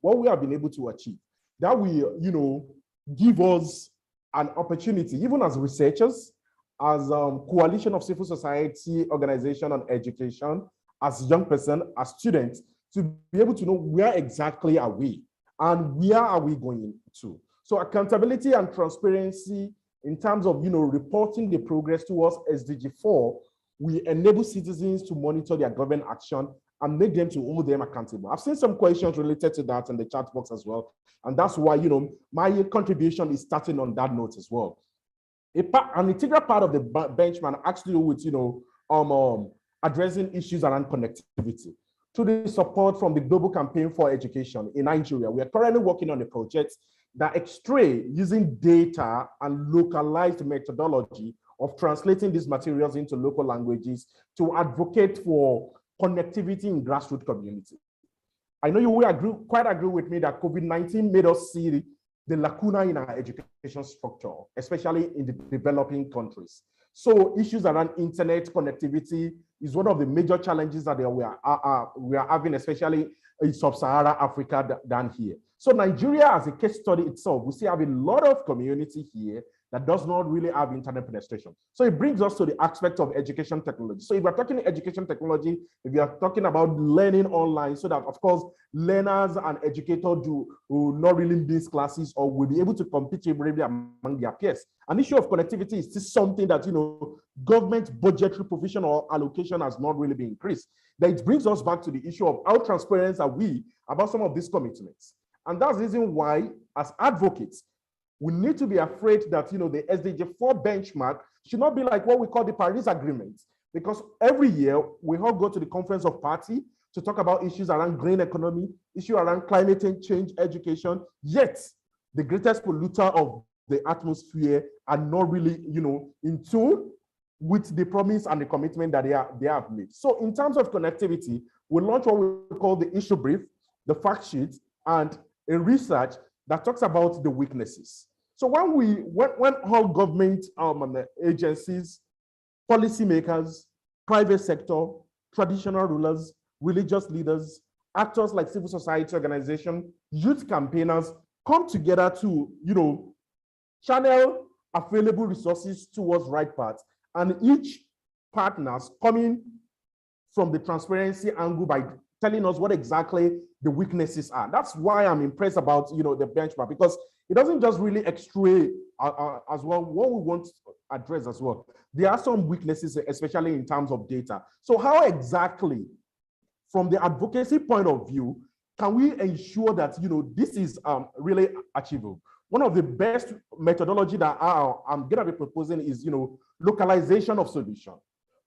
what we have been able to achieve, that will, give us an opportunity, even as researchers, as coalition of civil society organization on education, as young person, as students, to be able to know where exactly are we and where are we going to. So accountability and transparency in terms of, reporting the progress towards SDG4, we enable citizens to monitor their government action and make them to hold them accountable. I've seen some questions related to that in the chat box as well. And that's why, my contribution is starting on that note as well. An integral part of the benchmark actually with, addressing issues around connectivity. Through the support from the Global Campaign for Education in Nigeria, we are currently working on a project that extract using data and localized methodology of translating these materials into local languages to advocate for connectivity in grassroots community. I know you will quite agree with me that COVID-19 made us see the lacuna in our education structure, especially in the developing countries. So issues around internet connectivity is one of the major challenges that we are having, especially in sub-Saharan Africa down here. So Nigeria as a case study itself, we still have a lot of community here that does not really have internet penetration. So it brings us to the aspect of education technology. So if we're talking education technology, if you are talking about learning online, so that of course, learners and educators will not really miss classes or will be able to compete bravely among their peers. An issue of connectivity is still something that, government budgetary provision or allocation has not really been increased. Then it brings us back to the issue of how transparent are we about some of these commitments. And that's the reason why, as advocates, we need to be afraid that, the SDG4 benchmark should not be like what we call the Paris Agreement, because every year we all go to the Conference of Parties to talk about issues around green economy, issue around climate change, education, yet the greatest polluter of the atmosphere are not really, in tune with the promise and the commitment that they have made. So in terms of connectivity, we launch what we call the issue brief, the fact sheet, and a research that talks about the weaknesses. So when all government agencies, policymakers, private sector, traditional rulers, religious leaders, actors like civil society organization, youth campaigners come together to, channel available resources towards right path, and each partners coming from the transparency angle by telling us what exactly the weaknesses are. That's why I'm impressed about, the benchmark, because it doesn't just really x-ray as well what we want to address as well. There are some weaknesses, especially in terms of data. So how exactly, from the advocacy point of view, can we ensure that, this is really achievable? One of the best methodology that I'm going to be proposing is, localization of solution.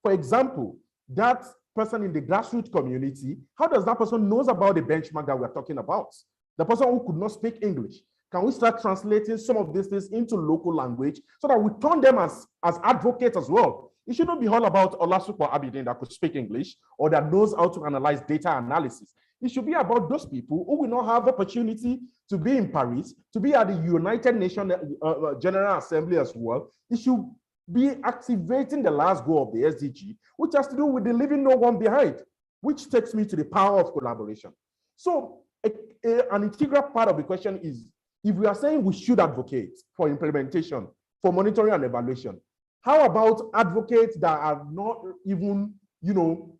For example, that person in the grassroots community, how does that person knows about the benchmark that we're talking about? The person who could not speak English. Can we start translating some of these things into local language so that we turn them as advocates as well? It shouldn't be all about Olasupo Abidin that could speak English or that knows how to analyze data analysis. It should be about those people who will not have opportunity to be in Paris, to be at the United Nations General Assembly as well. It should be activating the last goal of the SDG, which has to do with the leaving no one behind, which takes me to the power of collaboration. So an integral part of the question is, if we are saying we should advocate for implementation, for monitoring and evaluation, how about advocates that are not even,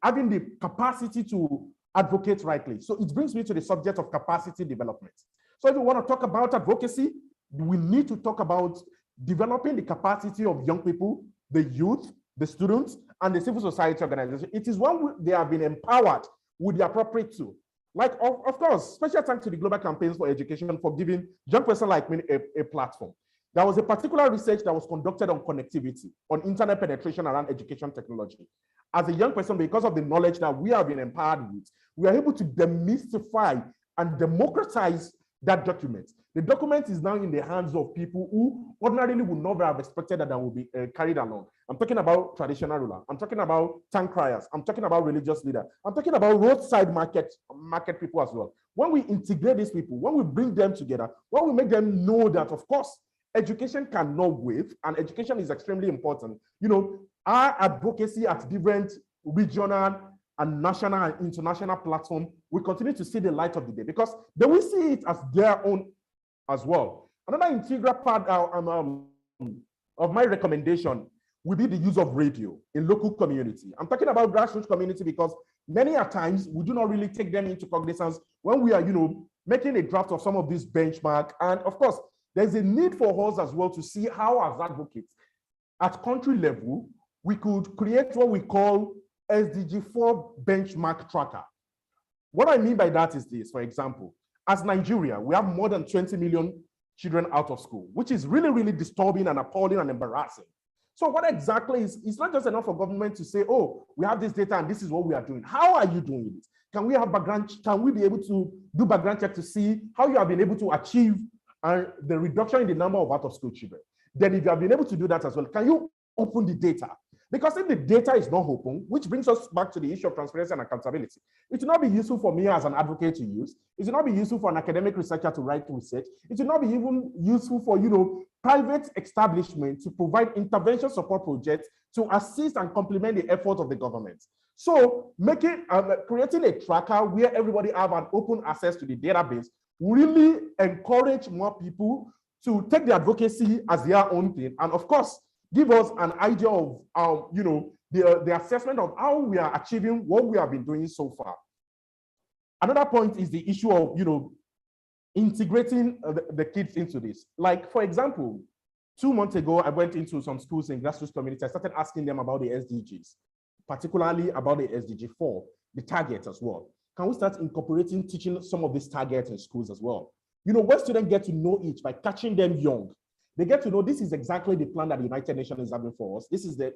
having the capacity to advocate rightly? So it brings me to the subject of capacity development. So if we want to talk about advocacy, we need to talk about developing the capacity of young people, the youth, the students, and the civil society organization. It is when they have been empowered with the appropriate tool. Like, of course, special thanks to the Global Campaigns for Education for giving young person like me a platform. There was a particular research that was conducted on connectivity, on internet penetration around education technology. As a young person, because of the knowledge that we have been empowered with, we are able to demystify and democratize that document. The document is now in the hands of people who ordinarily would never have expected that that will be carried along. I'm talking about traditional ruler. I'm talking about tank criers. I'm talking about religious leaders. I'm talking about roadside market people as well. When we integrate these people, when we bring them together, when we make them know that, of course, education cannot wait, and education is extremely important. You know, our advocacy at different regional and national and international platform will continue to see the light of the day because they will see it as their own as well. Another integral part of my recommendation will be the use of radio in local community. I'm talking about grassroots community because many a times we do not really take them into cognizance when we are, you know, making a draft of some of these benchmark. And of course, there's a need for us as well to see how as advocates at country level, we could create what we call SDG4 benchmark tracker. What I mean by that is this, for example, as Nigeria, we have more than 20 million children out of school, which is really, really disturbing and appalling and embarrassing. So what exactly is, it's not just enough for government to say, oh, we have this data and this is what we are doing. How are you doing it? Can we have background, can we be able to do background check to see how you have been able to achieve the reduction in the number of out of school children? Then if you have been able to do that as well, can you open the data? Because if the data is not open, which brings us back to the issue of transparency and accountability, it will not be useful for me as an advocate to use. It will not be useful for an academic researcher to write research. It will not be even useful for, you know, private establishment to provide intervention support projects to assist and complement the effort of the government. So creating a tracker where everybody have an open access to the database really encourage more people to take the advocacy as their own thing. And of course, give us an idea of, you know, the assessment of how we are achieving what we have been doing so far. Another point is the issue of, you know, integrating the kids into this. Like, for example, 2 months ago, I went into some schools in grassroots community. I started asking them about the SDGs, particularly about the SDG4, the targets as well. Can we start incorporating teaching some of these targets in schools as well? You know, when students get to know it by catching them young, they get to know this is exactly the plan that the United Nations is having for us. This is the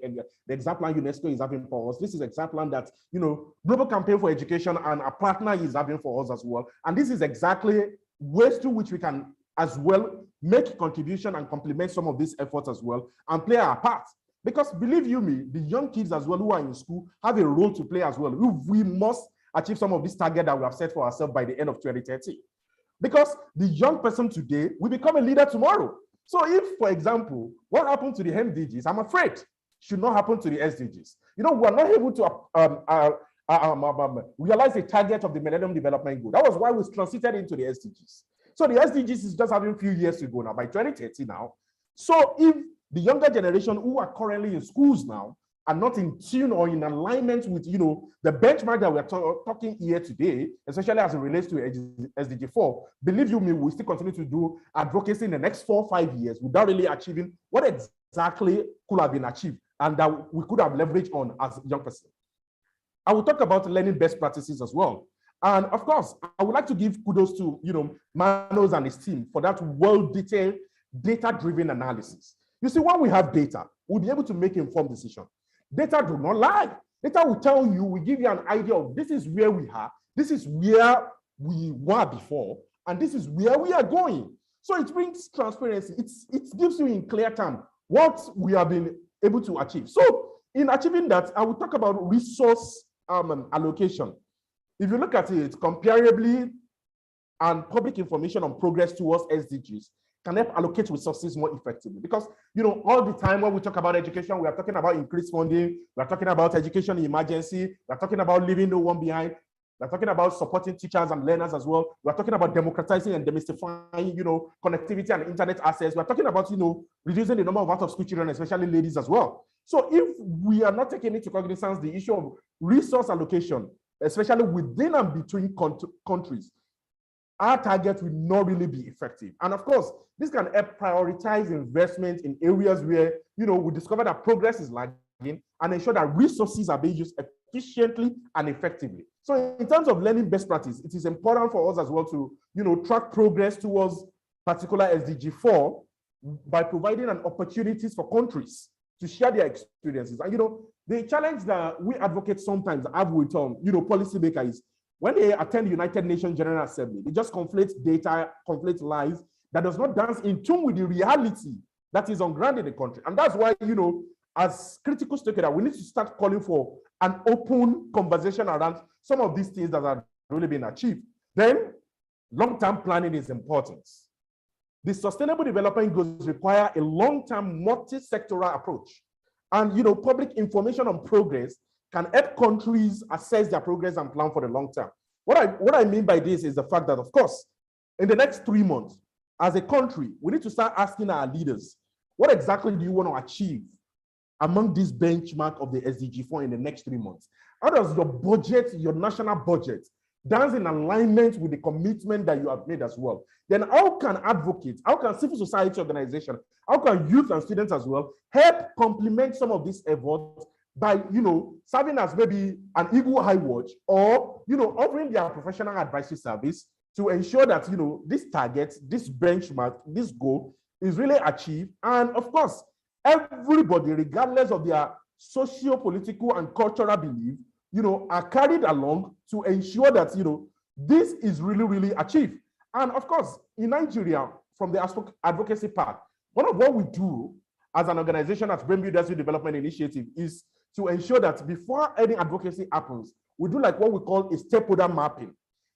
exact plan UNESCO is having for us. This is the exact plan that, you know, Global Campaign for Education and a partner is having for us as well. And this is exactly ways to which we can as well make contribution and complement some of these efforts as well and play our part. Because believe you me, the young kids as well who are in school have a role to play as well. We must achieve some of these targets that we have set for ourselves by the end of 2030. Because the young person today will become a leader tomorrow. So if, for example, what happened to the MDGs, I'm afraid, should not happen to the SDGs. You know, we are not able to realize the target of the Millennium Development Goal. That was why we transited into the SDGs. So the SDGs is just having a few years to go now, by 2030 now. So if the younger generation who are currently in schools now are not in tune or in alignment with, you know, the benchmark that we're talking here today, especially as it relates to SDG4, believe you me, we still continue to do advocacy in the next 4 or 5 years without really achieving what exactly could have been achieved and that we could have leveraged on as young person. I will talk about learning best practices as well. And of course, I would like to give kudos to, you know, Manos and his team for that well-detailed, data-driven analysis. You see, when we have data, we'll be able to make informed decisions. Data do not lie. Data will tell you, will give you an idea of this is where we are, this is where we were before, and this is where we are going. So it brings transparency. It gives you in clear terms what we have been able to achieve. So in achieving that, I will talk about resource allocation. If you look at it comparably, and public information on progress towards SDGs can help allocate resources more effectively. Because, you know, all the time when we talk about education, we are talking about increased funding, we are talking about education in emergency, we are talking about leaving no one behind, we are talking about supporting teachers and learners as well, we are talking about democratizing and demystifying, you know, connectivity and internet access, we are talking about, you know, reducing the number of out-of-school children, especially ladies as well. So if we are not taking into cognizance the issue of resource allocation, especially within and between countries, our target will not really be effective. And of course, this can help prioritize investment in areas where, we discover that progress is lagging and ensure that resources are being used efficiently and effectively. So in terms of learning best practice, it is important for us as well to, track progress towards particular SDG4 by providing an opportunities for countries to share their experiences. And, the challenge that we advocates sometimes have with, policymakers is when they attend the United Nations General Assembly, they just conflate data, conflate lies that does not dance in tune with the reality that is on ground in the country. And that's why, as critical stakeholders, we need to start calling for an open conversation around some of these things that are really being achieved. Then, long-term planning is important. The Sustainable Development Goals require a long-term multi-sectoral approach. And, public information on progress can help countries assess their progress and plan for the long term. What I mean by this is the fact that, of course, in the next 3 months, as a country, we need to start asking our leaders, what exactly do you want to achieve among this benchmark of the SDG4 in the next 3 months? How does your budget, your national budget, dance in alignment with the commitment that you have made as well? Then how can advocates, how can civil society organizations, how can youth and students as well help complement some of these efforts by, serving as maybe an eagle eye watch or, offering their professional advisory service to ensure that, this target, this benchmark, this goal is really achieved. And of course, everybody, regardless of their socio-political and cultural belief, are carried along to ensure that, this is really, really achieved. And of course, in Nigeria, from the advocacy part, one of what we do as an organization as Brain Builders Development Initiative is to ensure that before any advocacy happens, we do like what we call a stakeholder mapping.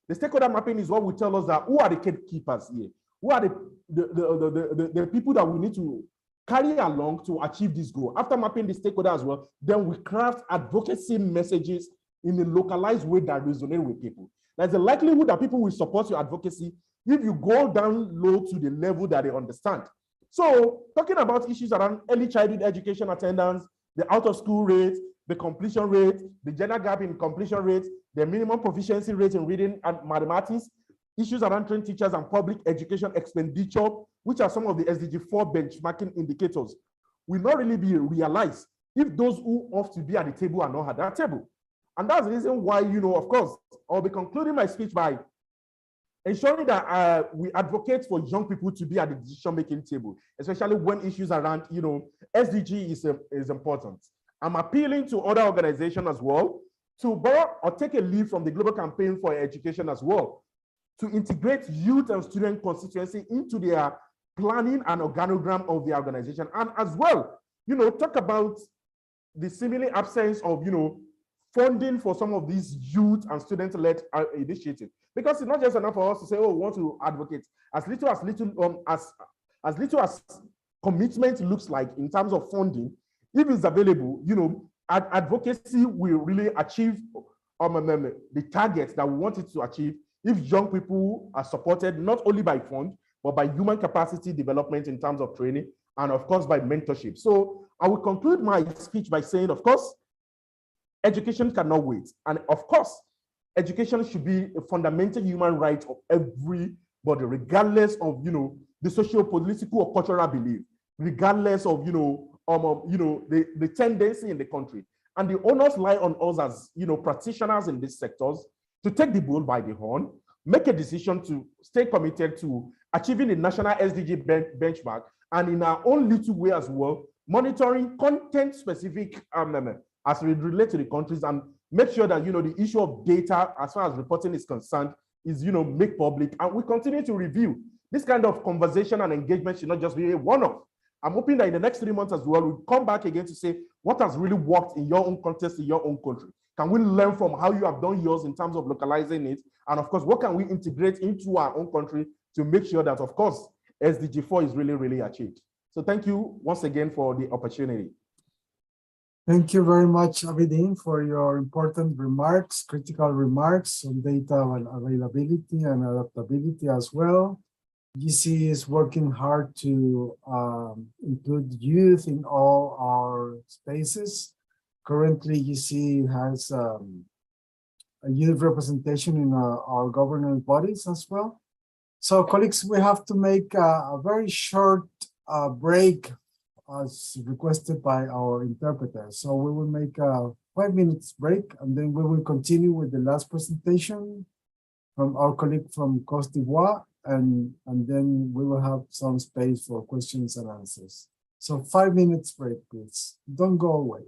The stakeholder mapping is what will tell us that who are the gatekeepers here? Who are the people that we need to carry along to achieve this goal? After mapping the stakeholder as well, then we craft advocacy messages in a localized way that resonate with people. There's a likelihood that people will support your advocacy if you go down low to the level that they understand. So talking about issues around early childhood education attendance, the out of school rate, the completion rate, the gender gap in completion rate, the minimum proficiency rate in reading and mathematics, issues around trained teachers and public education expenditure, which are some of the SDG4 benchmarking indicators, will not really be realized if those who ought to be at the table are not at that table. And that's the reason why, of course, I'll be concluding my speech by ensuring that we advocate for young people to be at the decision-making table, especially when issues around, SDG is important. I'm appealing to other organizations as well to borrow or take a lead from the Global Campaign for Education as well, to integrate youth and student constituency into their planning and organogram of the organization. And as well, talk about the seemingly absence of, funding for some of these youth and student-led initiatives. Because it's not just enough for us to say, oh, we want to advocate. As little as commitment looks like in terms of funding, if it's available, advocacy will really achieve the targets that we want it to achieve if young people are supported not only by funds, but by human capacity development in terms of training, and of course by mentorship. So I will conclude my speech by saying, of course, education cannot wait. And of course, education should be a fundamental human right of everybody, regardless of, the socio-political or cultural belief, regardless of, the tendency in the country. And the onus lie on us as, practitioners in these sectors to take the bull by the horn, make a decision to stay committed to achieving the national SDG benchmark, and in our own little way as well, monitoring content-specific as we relate to the countries, and make sure that, the issue of data as far as reporting is concerned is, made public. And we continue to review. This kind of conversation and engagement should not just be a one-off. I'm hoping that in the next 3 months as well, we'll come back again to say what has really worked in your own context, in your own country. Can we learn from how you have done yours in terms of localizing it? And of course, what can we integrate into our own country to make sure that, of course, SDG4 is really, really achieved? So thank you once again for the opportunity. Thank you very much, Abidin, for your important remarks, critical remarks on data availability and adaptability as well. GC is working hard to include youth in all our spaces. Currently, GC has a youth representation in our governance bodies as well. So colleagues, we have to make a very short break as requested by our interpreter. So we will make a 5 minutes break and then we will continue with the last presentation from our colleague from Cote d'Ivoire, and then we will have some space for questions and answers. So 5 minutes break, please. Don't go away.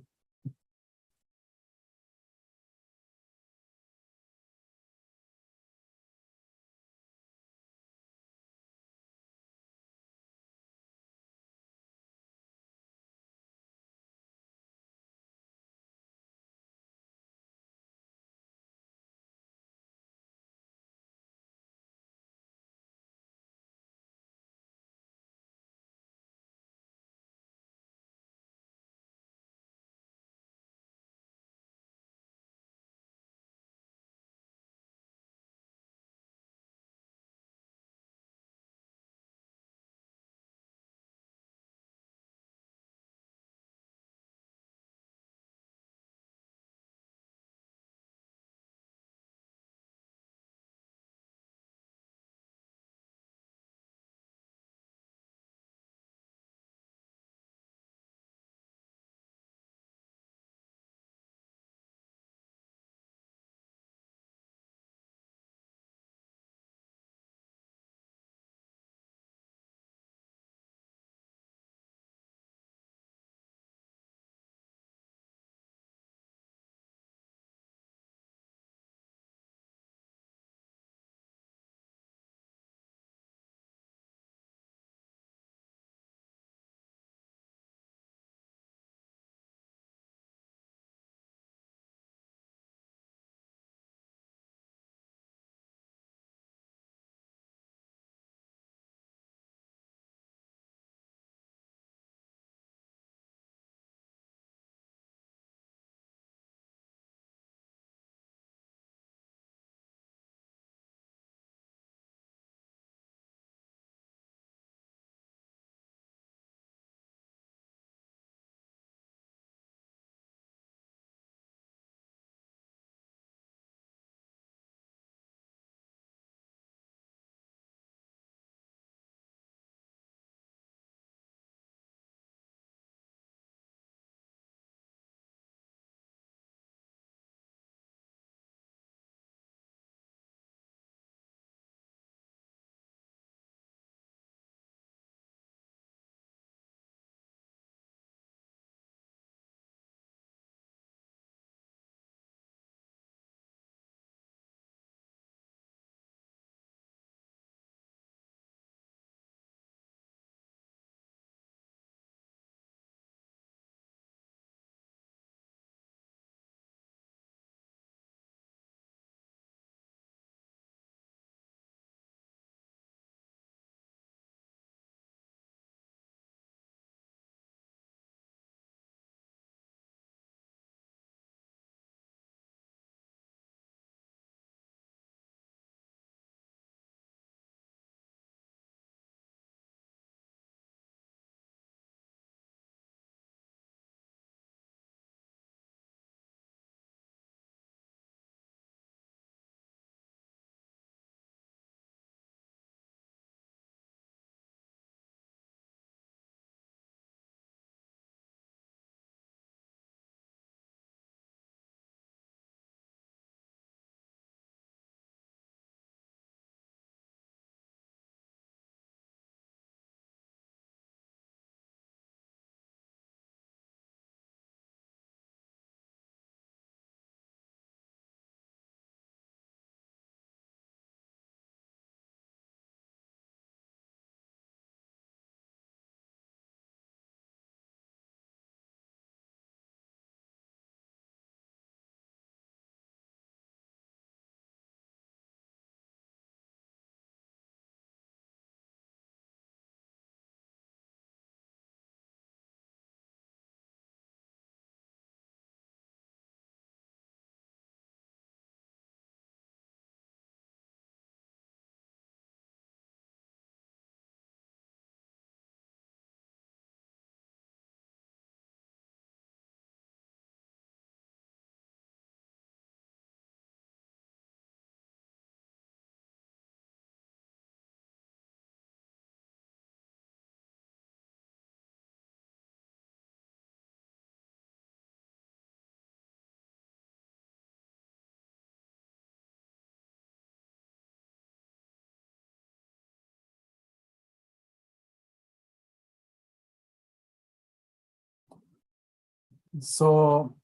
So,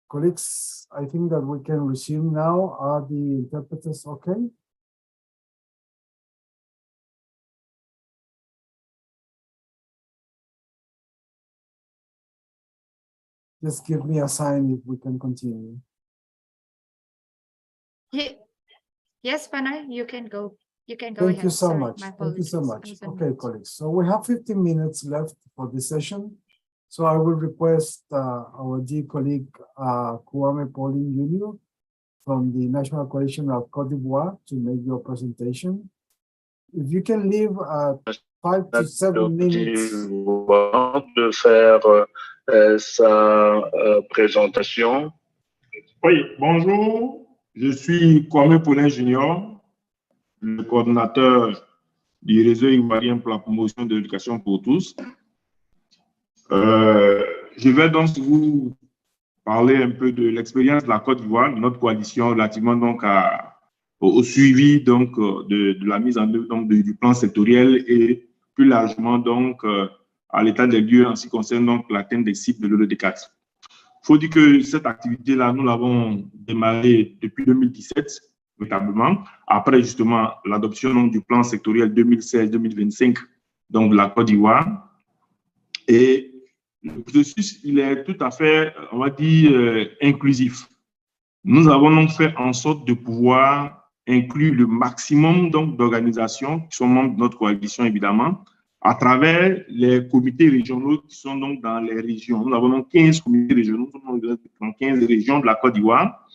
colleagues, I think that we can resume now. Are the interpreters okay? Just give me a sign if we can continue. Yes, Panay, you can go. You can go Thank ahead. you so Sorry, much. my Thank you so apologies. much. I was on Okay, mute. colleagues. So we have 15 minutes left for this session. So I will request our dear colleague, Kwame Pauline Jr. from the National Coalition of Côte d'Ivoire to make your presentation. If you can leave 5 to 7 minutes. De faire sa présentation. Oui, bonjour. Je suis Kwame Paulin Junior, le coordonnateur du réseau ivoirien pour la promotion de l'éducation pour tous. Je vais donc vous parler un peu de l'expérience de la Côte d'Ivoire, de notre coalition relativement donc au suivi donc de la mise en œuvre donc du plan sectoriel et plus largement donc à l'état des lieux en ce qui concerne donc l'atteinte des cibles de l'ODD4. Il faut dire que cette activité-là, nous l'avons démarrée depuis 2017, véritablement, après justement l'adoption du plan sectoriel 2016-2025 donc de la Côte d'Ivoire. Et le processus, il est tout à fait, on va dire, inclusif. Nous avons donc fait en sorte de pouvoir inclure le maximum d'organisations qui sont membres de notre coalition, évidemment, à travers les comités régionaux qui sont donc dans les régions. Nous avons donc 15 comités régionaux dans 15 régions de la Côte d'Ivoire.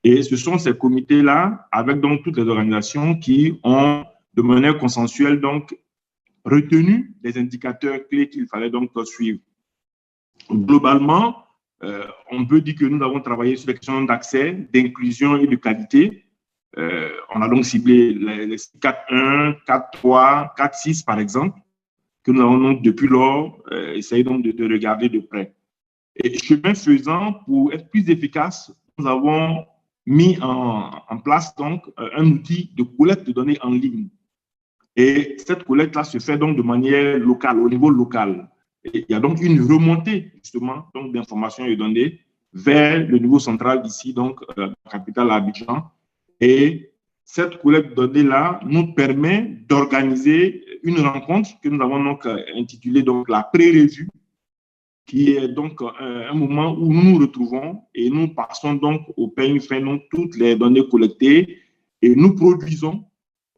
Et ce sont ces comités-là, avec donc toutes les organisations qui ont, de manière consensuelle, donc, retenu les indicateurs clés qu'il fallait donc suivre. Globalement, on peut dire que nous avons travaillé sur les questions d'accès, d'inclusion et de qualité. On a donc ciblé les 4.1, 4.3, 4.6 par exemple, que nous avons donc depuis lors essayé donc de regarder de près. Et chemin faisant, pour être plus efficace, nous avons mis en place donc un outil de collecte de données en ligne. Et cette collecte-là se fait donc de manière locale, au niveau local. Et il y a donc une remontée justement d'informations et données vers le niveau central d'ici, donc la capitale Abidjan. Et cette collecte de données-là nous permet d'organiser une rencontre que nous avons donc intitulée donc la pré-revue, qui est donc un moment où nous nous retrouvons et nous passons donc au peigne fin donc toutes les données collectées et nous produisons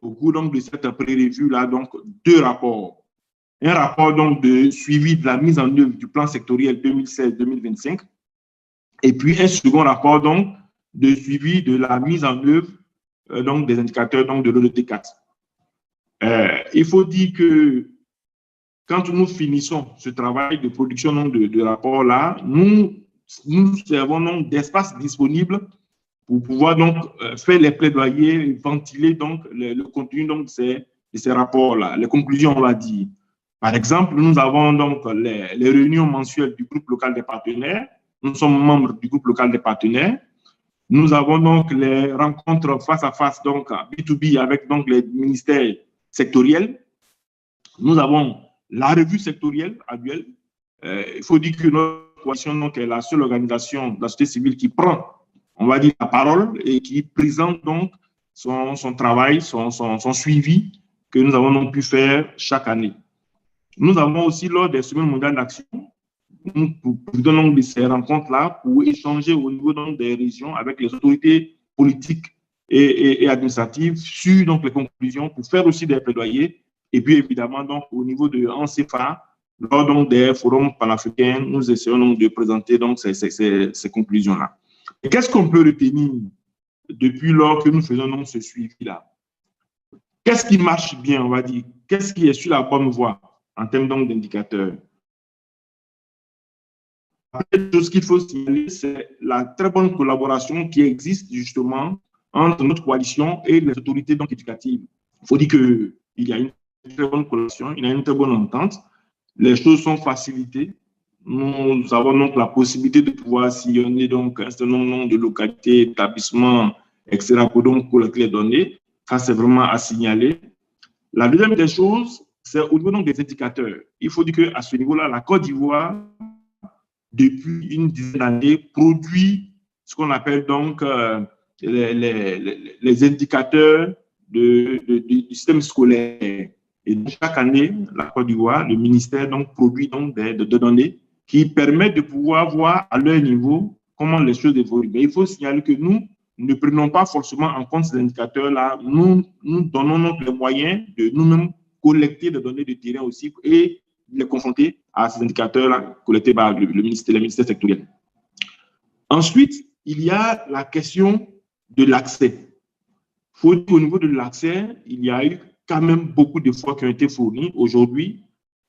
au cours donc de cette pré-revue-là donc 2 rapports. Un rapport donc de suivi de la mise en œuvre du plan sectoriel 2016-2025 et puis un second rapport donc de suivi de la mise en œuvre donc des indicateurs donc de l'ODD4. Il faut dire que quand nous finissons ce travail de production donc, de rapport-là, nous servons donc d'espace disponible pour pouvoir donc faire les plaidoyers, ventiler donc le contenu donc de ces rapports-là, les conclusions, on va dire. Par exemple, nous avons donc les réunions mensuelles du groupe local des partenaires. Nous sommes membres du groupe local des partenaires. Nous avons donc les rencontres face à face, donc B2B avec donc les ministères sectoriels. Nous avons la revue sectorielle annuelle. Il faut dire que notre coalition donc, est la seule organisation de la société civile qui prend, on va dire, la parole et qui présente donc son travail, son suivi que nous avons donc pu faire chaque année. Nous avons aussi, lors des semaines mondiales d'action, nous profitons de ces rencontres-là pour échanger au niveau donc, des régions avec les autorités politiques et administratives sur donc, les conclusions, pour faire aussi des plaidoyers. Et puis, évidemment, donc, au niveau de ANCFA, lors donc, des forums panafricains, nous essayons donc, de présenter donc, ces conclusions-là. Et qu'est-ce qu'on peut retenir depuis lors que nous faisons donc, ce suivi-là? Qu'est-ce qui marche bien, on va dire? Qu'est-ce qui est sur la bonne voie en termes d'indicateurs? La chose qu'il faut signaler, c'est la très bonne collaboration qui existe justement entre notre coalition et les autorités donc, éducatives. Il faut dire qu'il y a une très bonne collaboration, il y a une très bonne entente. Les choses sont facilitées. Nous avons donc la possibilité de pouvoir sillonner donc un certain nombre de localités, établissements, etc. pour donc collecter les données. Ça, c'est vraiment à signaler. La deuxième des choses, c'est au niveau donc des indicateurs. Il faut dire qu'à ce niveau-là, la Côte d'Ivoire depuis une dizaine d'années, produit ce qu'on appelle donc les indicateurs du système scolaire. Et donc, chaque année, la Côte d'Ivoire, le ministère donc, produit donc des données qui permettent de pouvoir voir à leur niveau comment les choses évoluent. Mais il faut signaler que nous ne prenons pas forcément en compte ces indicateurs-là. Nous donnons donc les moyens de nous-mêmes collecter des données de terrain aussi et les confronter à ces indicateurs-là collectés par le ministère sectoriel. Ensuite, il y a la question de l'accès. Il faut dire qu'au niveau de l'accès, il y a eu quand même beaucoup d'efforts qui ont été fournis aujourd'hui,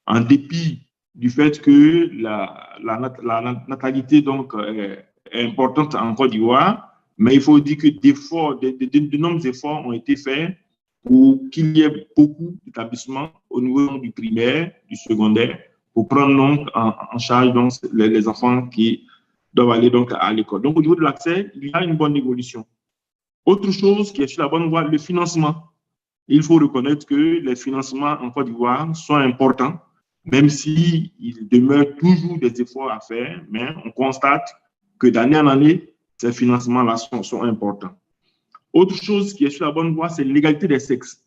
en dépit du fait que la natalité donc, est importante en Côte d'Ivoire, mais il faut dire que de nombreux efforts ont été faits pour qu'il y ait beaucoup d'établissements au niveau du primaire, du secondaire, pour prendre donc en charge donc, les enfants qui doivent aller donc à l'école. Donc, au niveau de l'accès, il y a une bonne évolution. Autre chose qui est sur la bonne voie, le financement. Il faut reconnaître que les financements en Côte d'Ivoire sont importants, même s'il demeure toujours des efforts à faire, mais on constate que d'année en année, ces financements-là sont importants. Autre chose qui est sur la bonne voie, c'est l'égalité des sexes.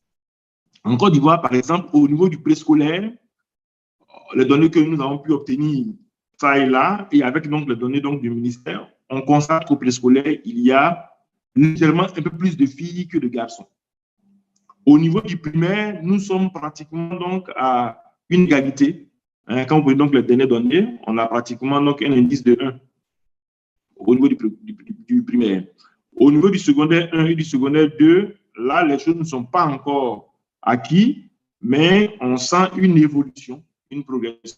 En Côte d'Ivoire, par exemple, au niveau du préscolaire, les données que nous avons pu obtenir ça et là, et avec donc les données donc, du ministère, on constate qu'au préscolaire, il y a légèrement un peu plus de filles que de garçons. Au niveau du primaire, nous sommes pratiquement donc à une égalité. Quand vous voyez donc les dernières données, on a pratiquement donc un indice de 1 au niveau du primaire. Au niveau du secondaire 1 et du secondaire 2, là, les choses ne sont pas encore acquises, mais on sent une évolution, une progression.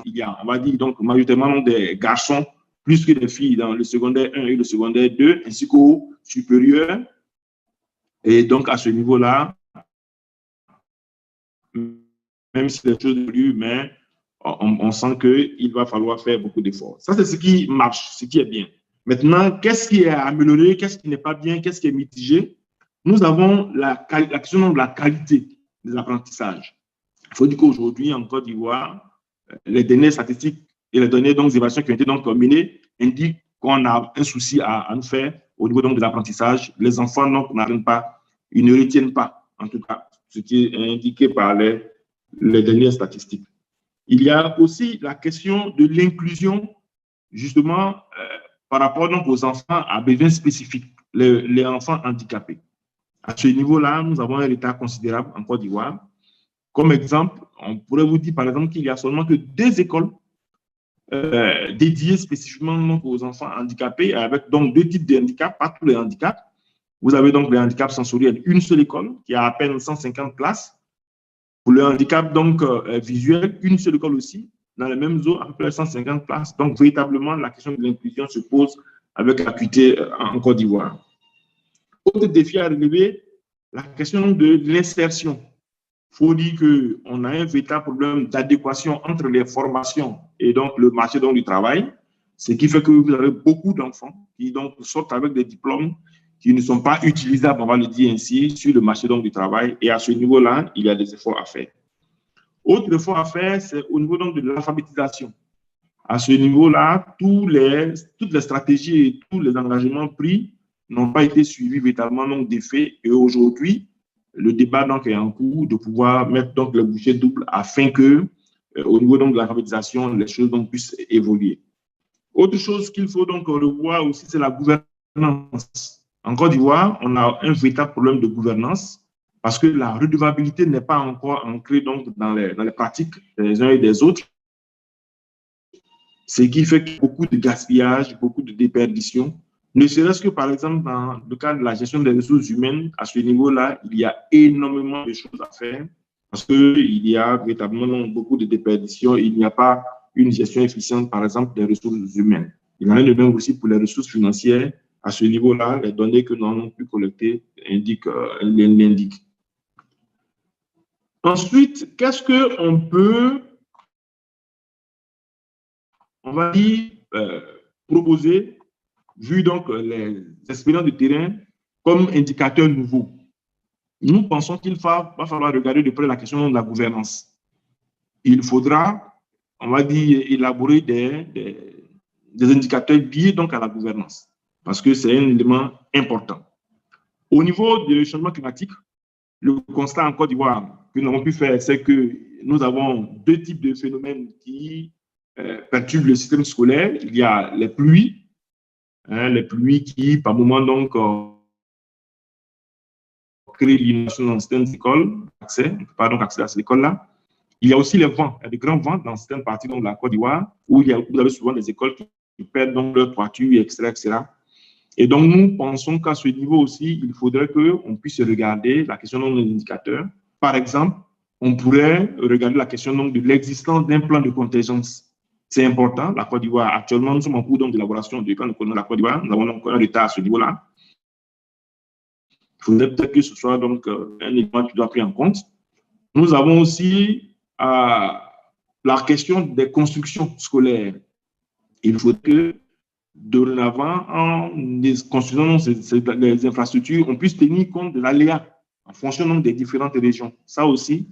Il y a, on va dire, donc, majoritairement des garçons plus que des filles dans le secondaire 1 et le secondaire 2, ainsi qu'au supérieur. Et donc, à ce niveau-là, même si les choses évoluent, mais on sent qu'il va falloir faire beaucoup d'efforts. Ça, c'est ce qui marche, ce qui est bien. Maintenant, qu'est-ce qui est amélioré, qu'est-ce qui n'est pas bien, qu'est-ce qui est mitigé? Nous avons la question de la qualité des apprentissages. Il faut dire qu'aujourd'hui, en Côte d'Ivoire, les données statistiques et les données d'évaluation qui ont été donc menées indiquent qu'on a un souci à nous faire au niveau donc de l'apprentissage. Les enfants n'apprennent pas, ils ne retiennent pas, en tout cas, ce qui est indiqué par les dernières statistiques. Il y a aussi la question de l'inclusion, justement, par rapport donc aux enfants à besoins spécifiques, les enfants handicapés. À ce niveau-là, nous avons un retard considérable en Côte d'Ivoire. Comme exemple, on pourrait vous dire, par exemple, qu'il y a seulement que 2 écoles dédiées spécifiquement donc, aux enfants handicapés, avec donc 2 types de handicaps, pas tous les handicaps. Vous avez donc les handicaps sensoriels, une seule école qui a à peine 150 places. Pour le handicap donc, visuel, une seule école aussi, dans la même zone, à peu près 150 places. Donc, véritablement, la question de l'inclusion se pose avec acuité en Côte d'Ivoire. Autre défi à relever, la question de l'insertion. Il faut dire qu'on a un véritable problème d'adéquation entre les formations et donc le marché donc, du travail, ce qui fait que vous avez beaucoup d'enfants qui donc, sortent avec des diplômes qui ne sont pas utilisables, on va le dire ainsi, sur le marché donc, du travail. Et à ce niveau-là, il y a des efforts à faire. Autre effort à faire, c'est au niveau donc, de l'alphabétisation. À ce niveau-là, toutes les stratégies et tous les engagements pris n'ont pas été suivis véritablement donc, des faits. Et aujourd'hui, le débat donc, est en cours de pouvoir mettre donc, le bouchée double afin que, au niveau donc, de l'alphabétisation, les choses donc, puissent évoluer. Autre chose qu'il faut donc revoir aussi, c'est la gouvernance. En Côte d'Ivoire, on a un véritable problème de gouvernance parce que la redevabilité n'est pas encore ancrée donc, dans les pratiques des uns et des autres. Ce qui fait qu'il y a beaucoup de gaspillage, beaucoup de déperdition. Ne serait-ce que, par exemple, dans le cadre de la gestion des ressources humaines, à ce niveau-là, il y a énormément de choses à faire parce qu'il y a véritablement beaucoup de déperdition. Il n'y a pas une gestion efficiente, par exemple, des ressources humaines. Il y en a de même aussi pour les ressources financières. À ce niveau-là, les données que nous avons pu collecter l'indiquent. Ensuite, qu'est-ce qu'on peut, on va dire, proposer, vu donc les expériences de terrain, comme indicateur nouveau? Nous pensons qu'il va falloir regarder de près la question de la gouvernance. Il faudra, on va dire, élaborer des des indicateurs liés donc à la gouvernance, parce que c'est un élément important. Au niveau du changement climatique, le constat en Côte d'Ivoire que nous avons pu faire, c'est que nous avons deux types de phénomènes qui perturbent le système scolaire. Il y a les pluies qui, par moment, donc, créent l'inondation dans certaines écoles, on ne peut pas donc accéder à ces écoles-là. Il y a aussi les vents, il y a de grands vents dans certaines parties donc, de la Côte d'Ivoire, où vous avez souvent des écoles qui perdent donc leur toiture, etc. Et donc, nous pensons qu'à ce niveau aussi, il faudrait qu'on puisse regarder la question des indicateurs. Par exemple, on pourrait regarder la question donc, de l'existence d'un plan de contingence. C'est important. La Côte d'Ivoire, actuellement, nous sommes en cours d'élaboration du plan de contingence de la Côte d'Ivoire. Nous avons donc un retard à ce niveau-là. Il faudrait peut-être que ce soit donc un élément qui doit être pris en compte. Nous avons aussi la question des constructions scolaires. Il faut que, dorénavant, en construisant les infrastructures, on puisse tenir compte de l'aléa en fonction des différentes régions. Ça aussi,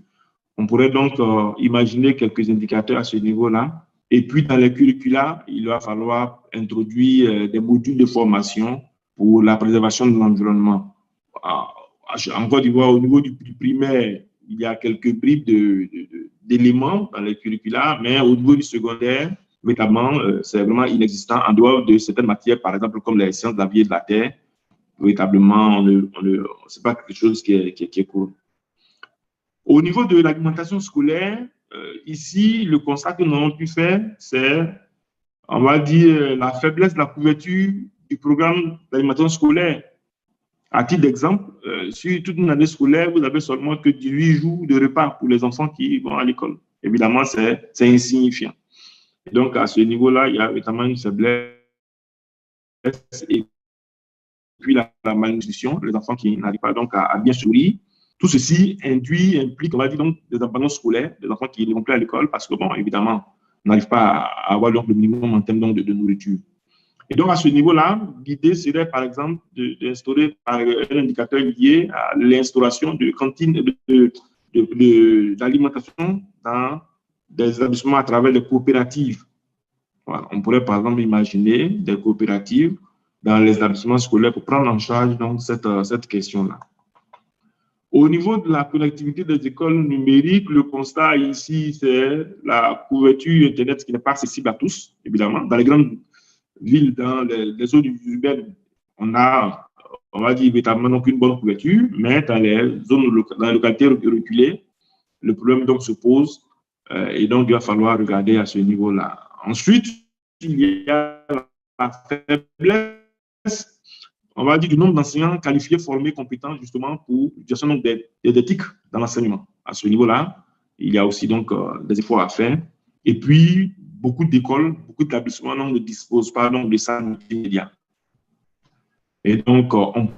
on pourrait donc imaginer quelques indicateurs à ce niveau-là. Et puis, dans les curricula, il va falloir introduire des modules de formation pour la préservation de l'environnement. En Côte d'Ivoire, au niveau du primaire, il y a quelques bribes d'éléments dans les curricula, mais au niveau du secondaire, véritablement, c'est vraiment inexistant en dehors de certaines matières, par exemple, comme les sciences de la vie et de la terre. Véritablement, ce n'est pas quelque chose qui est court. Au niveau de l'alimentation scolaire, ici, le constat que nous avons pu faire, c'est, on va dire, la faiblesse de la couverture du programme d'alimentation scolaire. À titre d'exemple, sur toute une année scolaire, vous n'avez seulement que 18 jours de repas pour les enfants qui vont à l'école. Évidemment, c'est insignifiant. Et donc, à ce niveau-là, il y a notamment une faiblesse et puis la malnutrition, les enfants qui n'arrivent pas donc à bien se nourrir. Tout ceci implique, on va dire, donc, des abandons scolaires, des enfants qui ne vont plus à l'école parce que, bon, évidemment, on n'arrive pas à avoir donc, le minimum en termes donc, de nourriture. Et donc, à ce niveau-là, l'idée serait, par exemple, d'instaurer un indicateur lié à l'instauration de cantines d'alimentation dans des établissements à travers des coopératives. Voilà. On pourrait, par exemple, imaginer des coopératives dans les établissements scolaires pour prendre en charge donc, cette question-là. Au niveau de la connectivité des écoles numériques, le constat ici, c'est la couverture Internet qui n'est pas accessible à tous, évidemment. Dans les grandes villes, dans les zones urbaines, on va dire véritablement donc une bonne couverture, mais dans les zones, dans les localités reculées, le problème donc se pose et donc il va falloir regarder à ce niveau-là. Ensuite, il y a la faiblesse, on va dire, du nombre d'enseignants qualifiés, formés, compétents justement pour gestion d'éthique dans l'enseignement. À ce niveau-là, il y a aussi donc des efforts à faire. Et puis, beaucoup d'écoles, beaucoup d'établissements ne disposent pas donc de ça multimédia. Et donc, on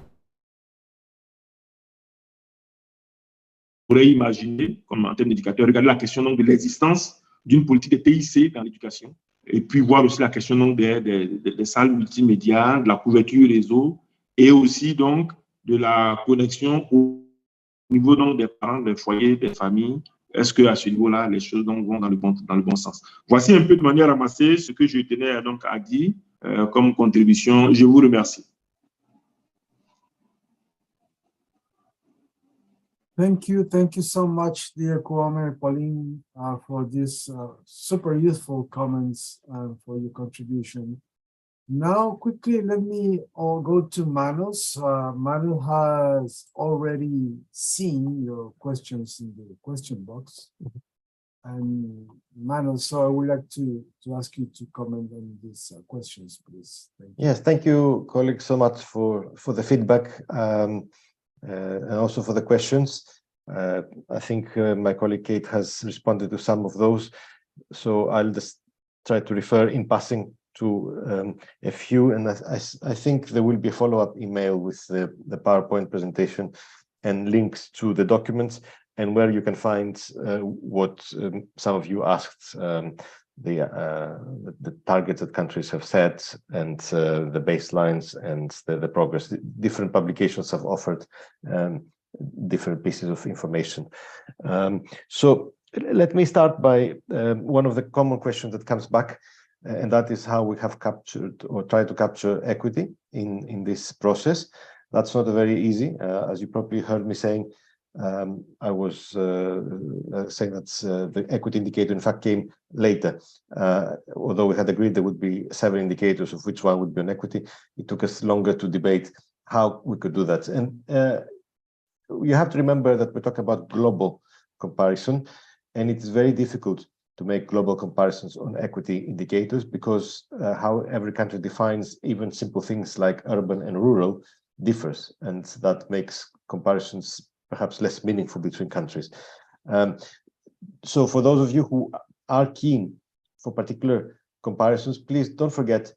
pourrait imaginer, comme en termes d'éducateur, regarder la question donc, de l'existence d'une politique de TIC dans l'éducation, et puis voir aussi la question donc, des salles multimédia, de la couverture réseau, et aussi donc de la connexion au niveau donc, des parents, des foyers, des familles. Est-ce qu'à ce niveau-là, les choses donc, vont dans le bon sens? Voici un peu de manière ramassée ce que je tenais donc à dire comme contribution. Je vous remercie. Thank you so much, dear Kwame and Pauline, for this super useful comments and for your contribution. Now, quickly, let me go to Manos. Manu has already seen your questions in the question box. And Manos, so I would like to ask you to comment on these questions, please. Thank you. Yes, thank you, colleagues, so much for the feedback. And also for the questions. I think my colleague Kate has responded to some of those. So I'll just try to refer in passing to a few. And I think there will be a follow-up email with the PowerPoint presentation and links to the documents and where you can find what some of you asked, the targets that countries have set and the baselines and the progress. Different publications have offered different pieces of information. So let me start by one of the common questions that comes back and that is how we have captured or tried to capture equity in this process. That's not very easy, as you probably heard me saying. I was saying that the equity indicator in fact came later. Although we had agreed there would be 7 indicators of which one would be on equity, it took us longer to debate how we could do that. And you have to remember that we're talking about global comparison, and it is very difficult to make global comparisons on equity indicators because how every country defines even simple things like urban and rural differs, and that makes comparisons perhaps less meaningful between countries. So for those of you who are keen for particular comparisons, please don't forget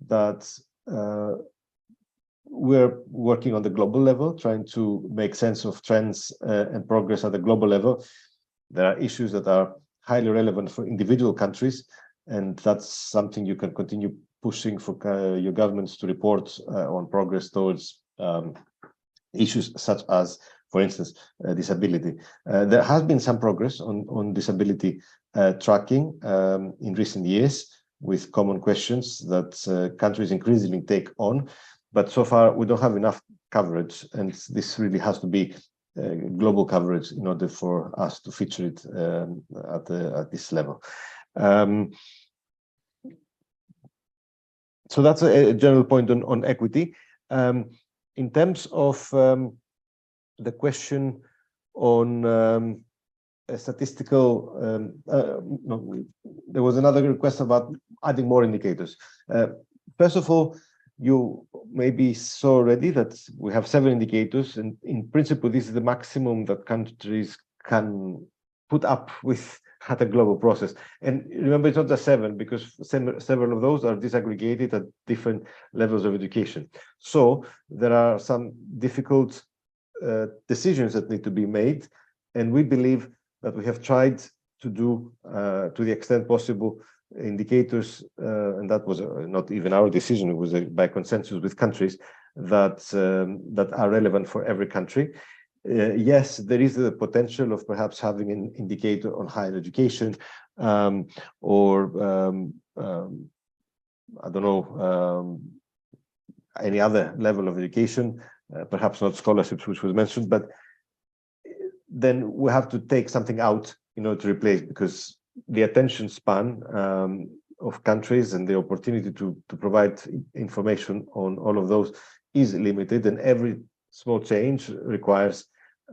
that we're working on the global level, trying to make sense of trends and progress at the global level. There are issues that are highly relevant for individual countries, and that's something you can continue pushing for your governments to report on progress towards issues such as, for instance, disability. There has been some progress on disability tracking in recent years with common questions that countries increasingly take on, but so far we don't have enough coverage, and this really has to be global coverage in order for us to feature it at this level. So that's a general point on equity. In terms of the question on statistical, no, there was another request about adding more indicators. First of all, you maybe saw already that we have 7 indicators, and in principle, this is the maximum that countries can put up with at a global process. And remember, it's not just 7, because several of those are disaggregated at different levels of education. So there are some difficult decisions that need to be made, and we believe that we have tried to do, to the extent possible, indicators, and that was not even our decision, it was by consensus with countries that that are relevant for every country. Yes, there is the potential of perhaps having an indicator on higher education, or I don't know, any other level of education, perhaps not scholarships, which was mentioned, but then we have to take something out in order to replace, because the attention span of countries and the opportunity to provide information on all of those is limited, and every small change requires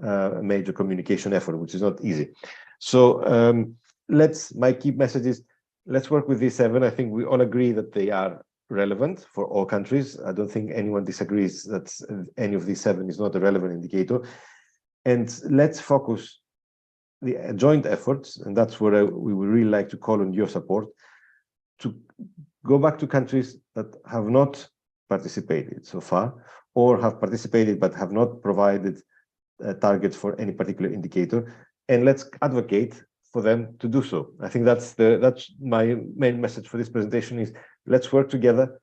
a major communication effort, which is not easy. So my key message is, let's work with these 7. I think we all agree that they are relevant for all countries. I don't think anyone disagrees that any of these 7 is not a relevant indicator. And let's focus the joint efforts, and that's where we would really like to call on your support, to go back to countries that have not participated so far, or have participated but have not provided targets for any particular indicator, and let's advocate for them to do so. I think that's my main message for this presentation is, let's work together.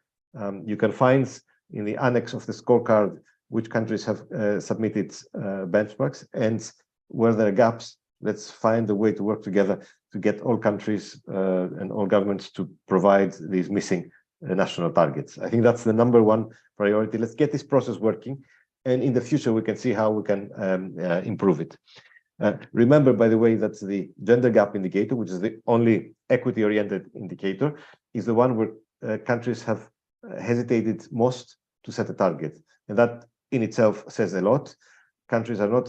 You can find in the annex of the scorecard which countries have submitted benchmarks, and where there are gaps, let's find a way to work together to get all countries and all governments to provide these missing national targets. I think that's the #1 priority. Let's get this process working, and in the future we can see how we can improve it. Remember, by the way, that the gender gap indicator, which is the only equity-oriented indicator, is the one where countries have hesitated most to set a target, and that in itself says a lot. Countries are not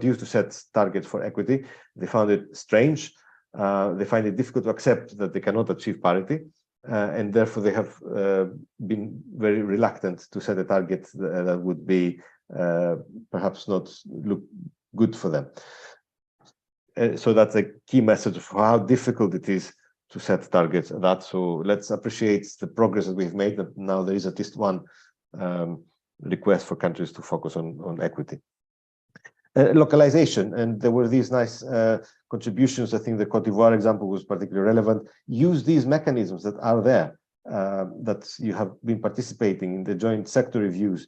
used to set targets for equity. They found it strange. They find it difficult to accept that they cannot achieve parity, and therefore they have been very reluctant to set a target that would be perhaps not look good for them. So that's a key message of how difficult it is to set targets. So let's appreciate the progress that we've made, that now there is at least one request for countries to focus on equity. Localization, and there were these nice contributions. I think the Cote d'Ivoire example was particularly relevant. Use these mechanisms that are there, that you have been participating in, the joint sector reviews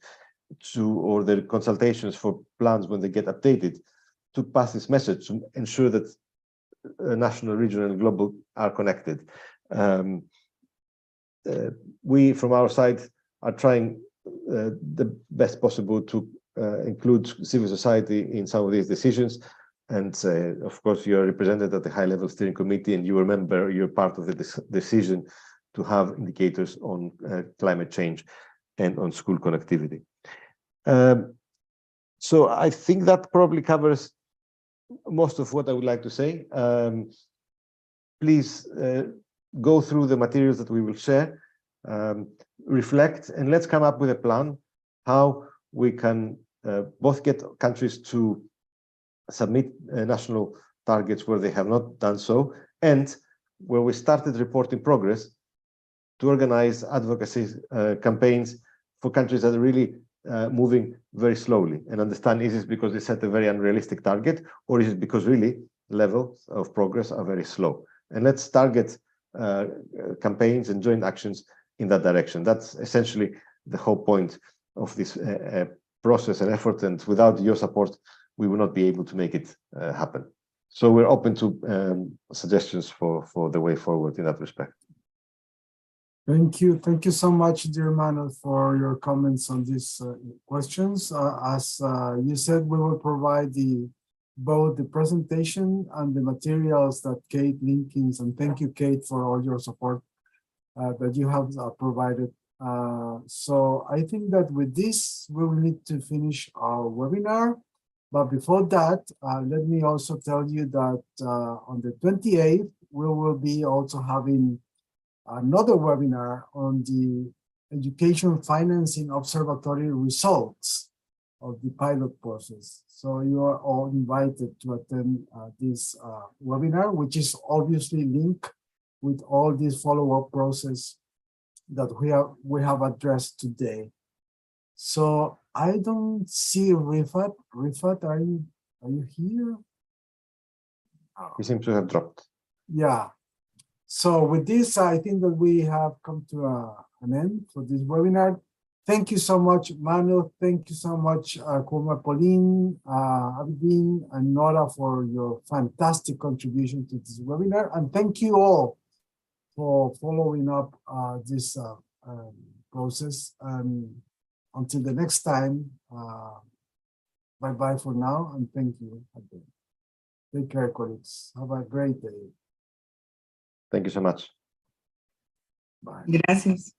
or the consultations for plans when they get updated, to pass this message, to ensure that national, regional, and global are connected. We, from our side, are trying the best possible to include civil society in some of these decisions. And of course, you are represented at the high-level steering committee, and you remember you're part of the decision to have indicators on climate change and on school connectivity. So I think that probably covers most of what I would like to say. Please go through the materials that we will share, reflect, and let's come up with a plan how we can both get countries to submit national targets where they have not done so, and where we started reporting progress, to organize advocacy campaigns for countries that are really moving very slowly, and understand, is this because they set a very unrealistic target, or is it because really levels of progress are very slow? And let's target campaigns and joint actions in that direction. That's essentially the whole point of this process and effort, and without your support, we will not be able to make it happen. So we're open to suggestions for the way forward in that respect. Thank you. Thank you so much, dear Manuel, for your comments on these questions. As you said, we will provide both the presentation and the materials that Kate Linkins, and thank you, Kate, for all your support that you have provided. So I think that with this, we will need to finish our webinar. But before that, let me also tell you that on the 28th, we will be also having another webinar on the education financing observatory results of the pilot process. So you are all invited to attend this webinar, which is obviously linked with all this follow-up process that we have addressed today. So I don't see Rifat. Rifat, are you here? He seems to have dropped. Yeah. So with this, I think that we have come to an end for this webinar. Thank you so much, Manuel. Thank you so much, Kuma, Pauline, Abidin, and Nora, for your fantastic contribution to this webinar. And thank you all for following up this process. Until the next time, bye-bye for now, and thank you again. Take care, colleagues. Have a great day. Thank you so much. Bye. Gracias.